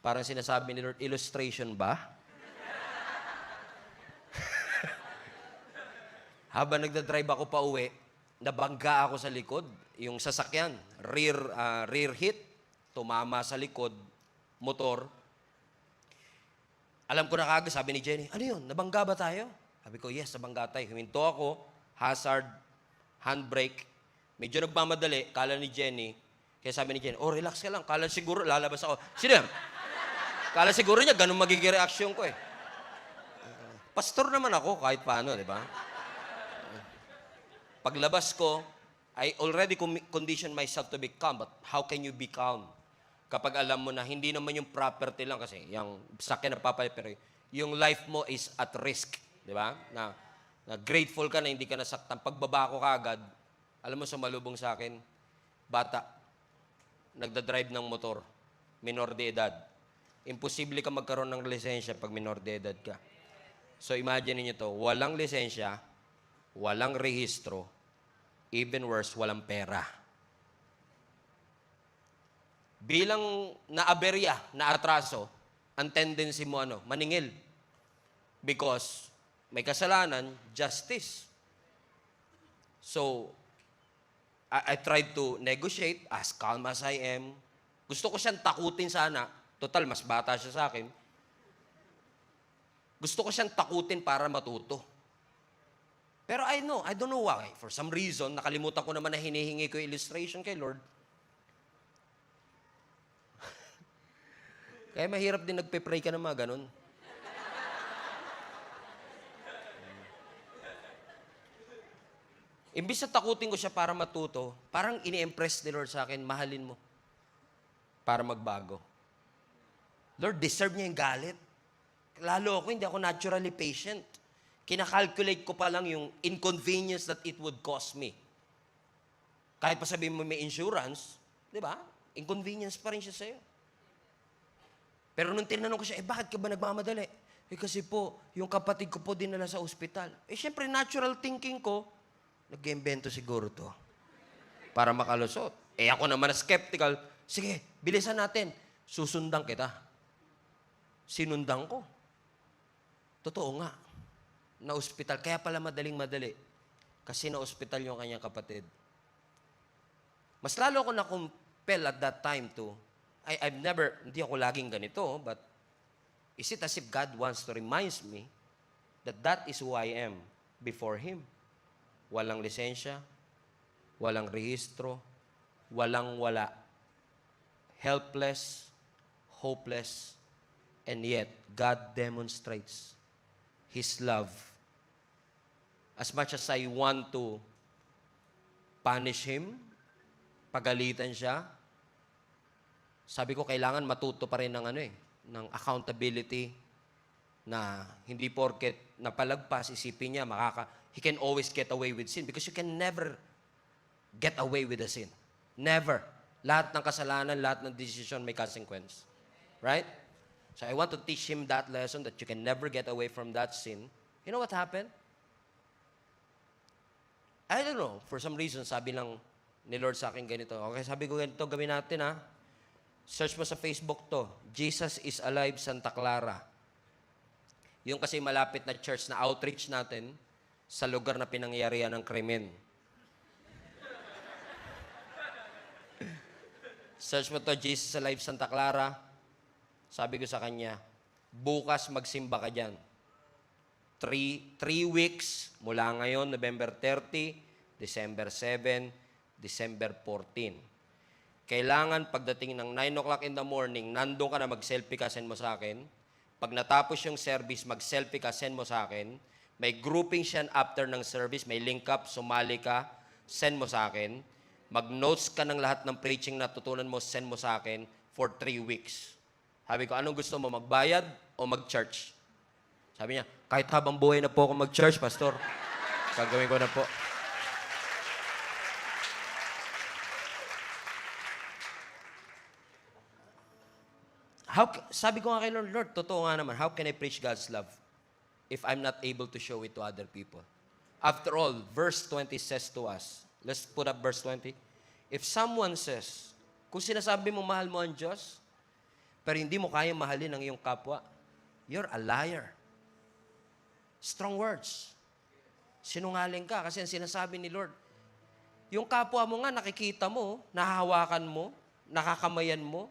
Parang sinasabi ni Lord, illustration ba? Habang nagdadrive ako pa uwi, nabangga ako sa likod. Yung sasakyan, rear hit, tumama sa likod, motor. Alam ko na kagad, sabi ni Jenny, ano yun, nabangga ba tayo? Sabi ko, yes, nabangga tayo. Huminto ako, hazard, handbrake. Medyo nagmamadali, kala ni Jenny. Kaya sabi ni Jenny, oh, relax ka lang. Kala siguro, lalabas ako. Sino yan? Kala siguro niya, ganun magiging reaksyon ko eh. Pastor naman ako, kahit paano, di ba? Paglabas ko, I already conditioned myself to be calm, but how can you be calm? Kapag alam mo na hindi naman yung property lang kasi, yung sakyan na papalit, pero yung life mo is at risk, di ba? Na Na grateful ka na hindi ka nasaktan. Pagbaba ko kaagad, alam mo, sumalubong sa akin, bata, nagdadrive ng motor, minor de edad. Imposible ka magkaroon ng lisensya pag minor de edad ka. So imagine niyo to, walang lisensya, walang rehistro, even worse, walang pera. Bilang naaberya, naatraso, ang tendency mo maningil. Because may kasalanan, justice. So, I tried to negotiate as calm as I am. Gusto ko siyang takutin sana. Total, mas bata siya sa akin. Gusto ko siyang takutin para matuto. Pero I don't know why. For some reason, nakalimutan ko naman na hinihingi ko yung illustration kay Lord. Kaya mahirap din nagpe-pray ka ng mga ganun. Imbis na takutin ko siya para matuto, parang ini-impress ni Lord sa akin, mahalin mo para magbago. Lord, deserve niya yung galit. Lalo ako, hindi ako naturally patient. Kinakalculate ko pa lang yung inconvenience that it would cost me. Kahit pa sabihin mo may insurance, di ba? Inconvenience pa rin siya sa'yo. Pero nung tinanong ko siya, bakit ka ba nagmamadali? Kasi po, yung kapatid ko po dinala sa ospital. Siyempre, natural thinking ko, nag-iimbento siguro to para makalusot. Ako naman na skeptical, sige, bilisan natin. Susundan kita. Sinundan ko. Totoo nga. Na-ospital. Kaya pala madaling-madali. Kasi na-ospital yung kanyang kapatid. Mas lalo ako na-compel at that time to, hindi ako laging ganito, but is it as if God wants to remind me that that is who I am before Him? Walang lisensya, walang rehistro, walang-wala. Helpless, hopeless, and yet God demonstrates His love. As much as I want to punish Him, pagalitan siya, sabi ko, kailangan matuto pa rin ng accountability na hindi porket napalagpas, isipin niya, he can always get away with sin because you can never get away with the sin. Never. Lahat ng kasalanan, lahat ng decision may consequence. Right? So I want to teach him that lesson that you can never get away from that sin. You know what happened? I don't know. For some reason, sabi lang ni Lord sa akin ganito. Okay, sabi ko ganito, gawin natin Search mo sa Facebook to. Jesus is Alive Santa Clara. Yung kasi malapit na church na outreach natin sa lugar na pinangyarihan ng krimen. Search mo to, Jesus Alive Santa Clara. Sabi ko sa kanya, bukas magsimba ka dyan. 3 weeks mula ngayon, November 30, December 7, December 14. Kailangan pagdating ng 9 o'clock in the morning, nandun ka na, mag-selfie ka, send mo sa akin. Pag natapos yung service, mag-selfie ka, send mo sa akin. May grouping siya after ng service, may link up, sumali ka, send mo sa akin. Mag-notes ka ng lahat ng preaching na tutunan mo, send mo sa akin for 3 weeks. Sabi ko, anong gusto mo, magbayad o mag-church? Sabi niya, kahit habang buhay na po ako mag-church, Pastor, gagawin ko na po. Sabi ko nga kay Lord, totoo nga naman, how can I preach God's love if I'm not able to show it to other people? After all, verse 20 says to us, let's put up verse 20. If someone says, kung sinasabi mo mahal mo ang Diyos, pero hindi mo kaya mahalin ang iyong kapwa, you're a liar. Strong words. Sinungaling ka kasi ang sinasabi ni Lord, yung kapwa mo nga nakikita mo, nahahawakan mo, nakakamayan mo,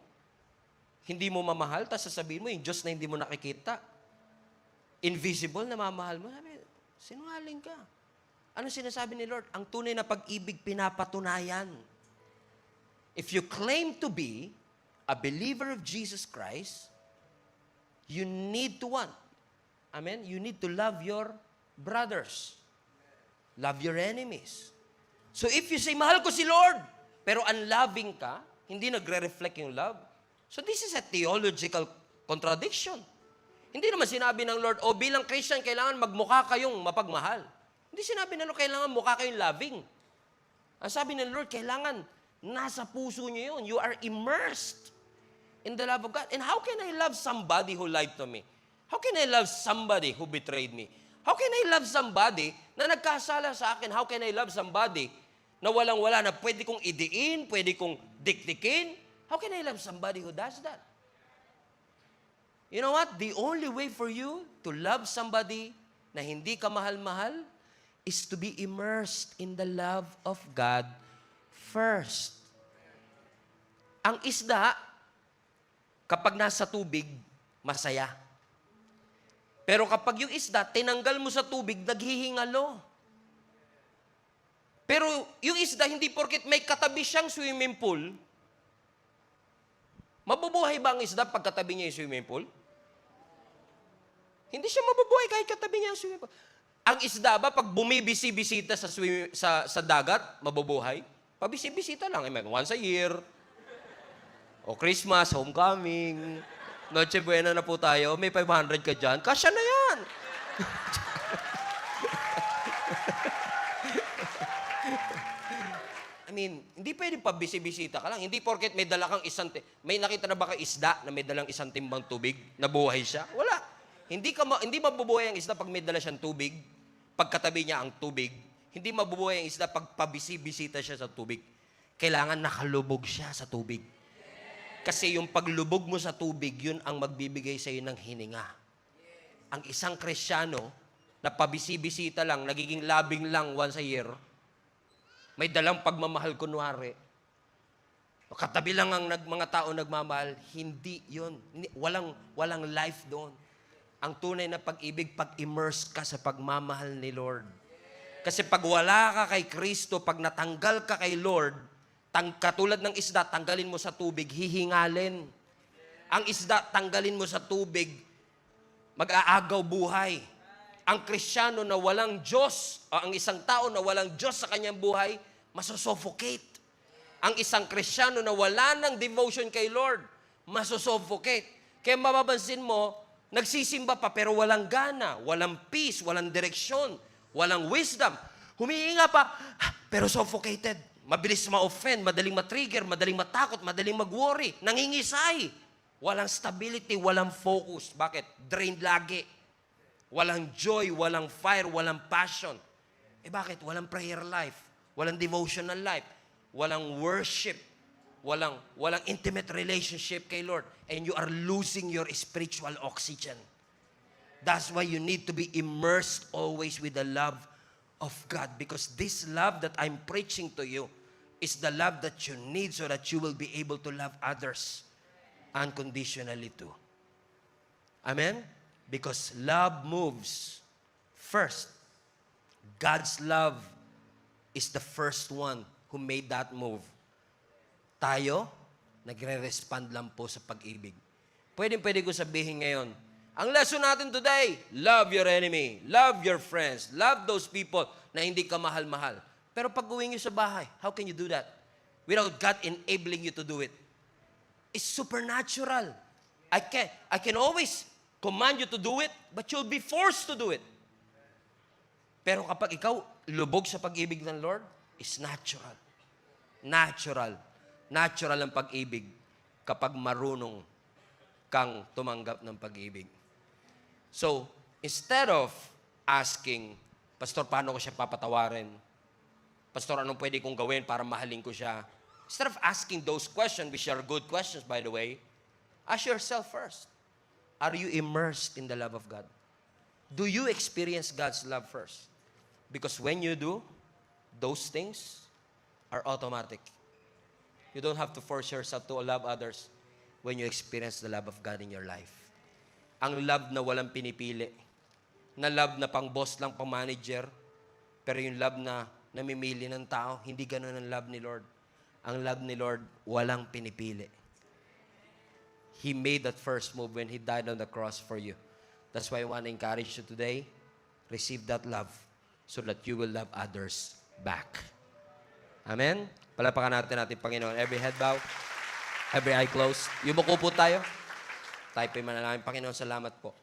hindi mo mamahal, tapos sasabihin mo, yung Diyos na hindi mo nakikita, invisible na mamahal mo, sabi, sinungaling ka. Ano sinasabi ni Lord? Ang tunay na pag-ibig pinapatunayan. If you claim to be a believer of Jesus Christ, you need to want. Amen? You need to love your brothers. Love your enemies. So if you say, mahal ko si Lord, pero unloving ka, hindi nagre-reflect yung love, so this is a theological contradiction. Hindi naman sinabi ng Lord, bilang Christian, kailangan magmukha kayong mapagmahal. Hindi sinabi ng Lord, kailangan mukha kayong loving. Ang sabi ng Lord, kailangan nasa puso niyo yun. You are immersed in the love of God. And how can I love somebody who lied to me? How can I love somebody who betrayed me? How can I love somebody na nagkasala sa akin? How can I love somebody na walang-wala, na pwede kong idiin, pwede kong dikdikin? How can I love somebody who does that? You know what? The only way for you to love somebody na hindi ka mahal-mahal is to be immersed in the love of God first. Ang isda, kapag nasa tubig, masaya. Pero kapag yung isda, tinanggal mo sa tubig, naghihingalo. Pero yung isda, hindi porket may katabi siyang swimming pool, mabubuhay ba ang isda pag katabi niya yung swimming pool? Hindi siya mabubuhay kahit katabi niya ang swimming pool. Ang isda ba, pag bumibisi-bisita sa dagat, mabubuhay? Pabisi-bisita lang. Once a year. O Christmas, homecoming. Noche Buena na po tayo. May 500 ka dyan. Kasya na yan. I mean, hindi pwedeng pabisi-bisita ka lang. Hindi porket may dala kang may nakita na ba kang isda na may dalang isang timbang tubig na buhay siya? Wala. Hindi mabubuhay ang isda pag may dala siyang tubig, pagkatabi niya ang tubig. Hindi mabubuhay ang isda pag pabisi-bisita siya sa tubig. Kailangan nakalubog siya sa tubig. Kasi yung paglubog mo sa tubig, yun ang magbibigay sa iyo ng hininga. Ang isang Kristiyano na pabisi-bisita lang, nagiging labing lang once a year, may dalang pagmamahal kunwari, katabi lang ang mga tao nagmamahal, hindi yun. Walang life doon. Ang tunay na pag-ibig, pag-immerse ka sa pagmamahal ni Lord. Kasi pag wala ka kay Kristo, pag natanggal ka kay Lord, katulad ng isda, tanggalin mo sa tubig, hihingalin. Ang isda, tanggalin mo sa tubig, mag-aagaw buhay. Ang Kristiyano na walang Diyos, o ang isang tao na walang Diyos sa kanyang buhay, masosuffocate. Ang isang Kristiyano na wala ng devotion kay Lord, masosuffocate. Kaya mapapansin mo, nagsisimba pa pero walang gana, walang peace, walang direksyon, walang wisdom. Humihinga pa, pero suffocated. Mabilis ma-offend, madaling ma-trigger, madaling matakot, madaling mag-worry, nangingisay. Walang stability, walang focus. Bakit? Drained lagi. Walang joy, walang fire, walang passion. Bakit? Walang prayer life, walang devotional life, walang worship, walang intimate relationship kay Lord. And you are losing your spiritual oxygen. That's why you need to be immersed always with the love of God, because this love that I'm preaching to you is the love that you need so that you will be able to love others unconditionally too. Amen? Because love moves first. God's love is the first one who made that move. Tayo, nagre-respond lang po sa pag-ibig. Pwede ko sabihin ngayon, ang lesson natin today, love your enemy, love your friends, love those people na hindi ka mahal-mahal. Pero pag uwi niyo sa bahay, how can you do that? Without God enabling you to do it. It's supernatural. I can always command you to do it, but you'll be forced to do it. Pero kapag ikaw lubog sa pag-ibig ng Lord, it's natural. Natural. Natural ang pag-ibig kapag marunong kang tumanggap ng pag-ibig. So, instead of asking, Pastor, paano ko siya papatawarin? Pastor, anong pwede kong gawin para mahalin ko siya? Instead of asking those questions, which are good questions, by the way, ask yourself first, are you immersed in the love of God? Do you experience God's love first? Because when you do, those things are automatic. You don't have to force yourself to love others when you experience the love of God in your life. Ang love na walang pinipili. Na love na pang boss lang, pang manager. Pero yung love na namimili ng tao, hindi ganun ang love ni Lord. Ang love ni Lord, walang pinipili. He made that first move when He died on the cross for you. That's why I want to encourage you today, receive that love so that you will love others back. Amen? Palapakan natin Panginoon. Every head bow, every eye closed. Yumuko po tayo. Tayo po'y manalangin. Panginoon, salamat po.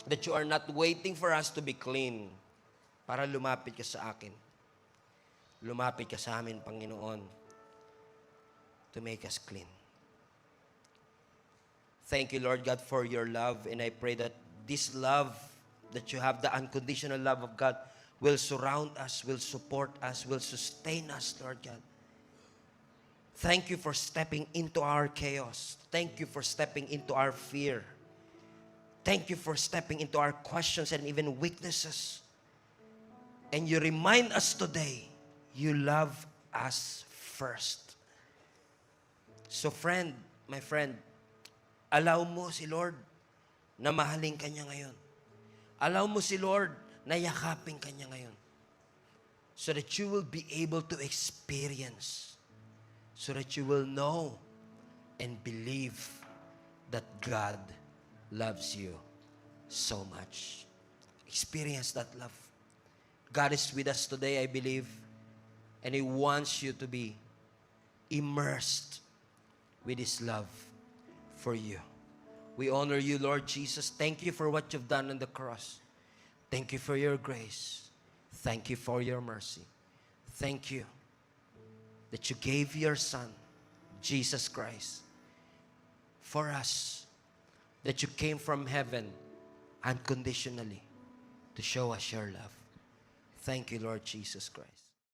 That you are not waiting for us to be clean para lumapit ka sa akin. Lumapit ka sa amin, Panginoon, to make us clean. Thank you, Lord God, for your love. And I pray that this love that you have, the unconditional love of God, will surround us, will support us, will sustain us, Lord God. Thank you for stepping into our chaos. Thank you for stepping into our fear. Thank you for stepping into our questions and even weaknesses. And you remind us today, you love us first. So friend, my friend, allow mo si Lord na mahalin ka niya ngayon. Allow mo si Lord na yakapin ka niya ngayon. So that you will be able to experience, so that you will know and believe that God loves you so much. Experience that love. God is with us today, I believe, and He wants you to be immersed with His love for you. We honor you, Lord Jesus. Thank you for what you've done on the cross. Thank you for your grace. Thank you for your mercy. Thank you that you gave your Son, Jesus Christ, for us, that you came from heaven unconditionally to show us your love. Thank you, Lord Jesus Christ.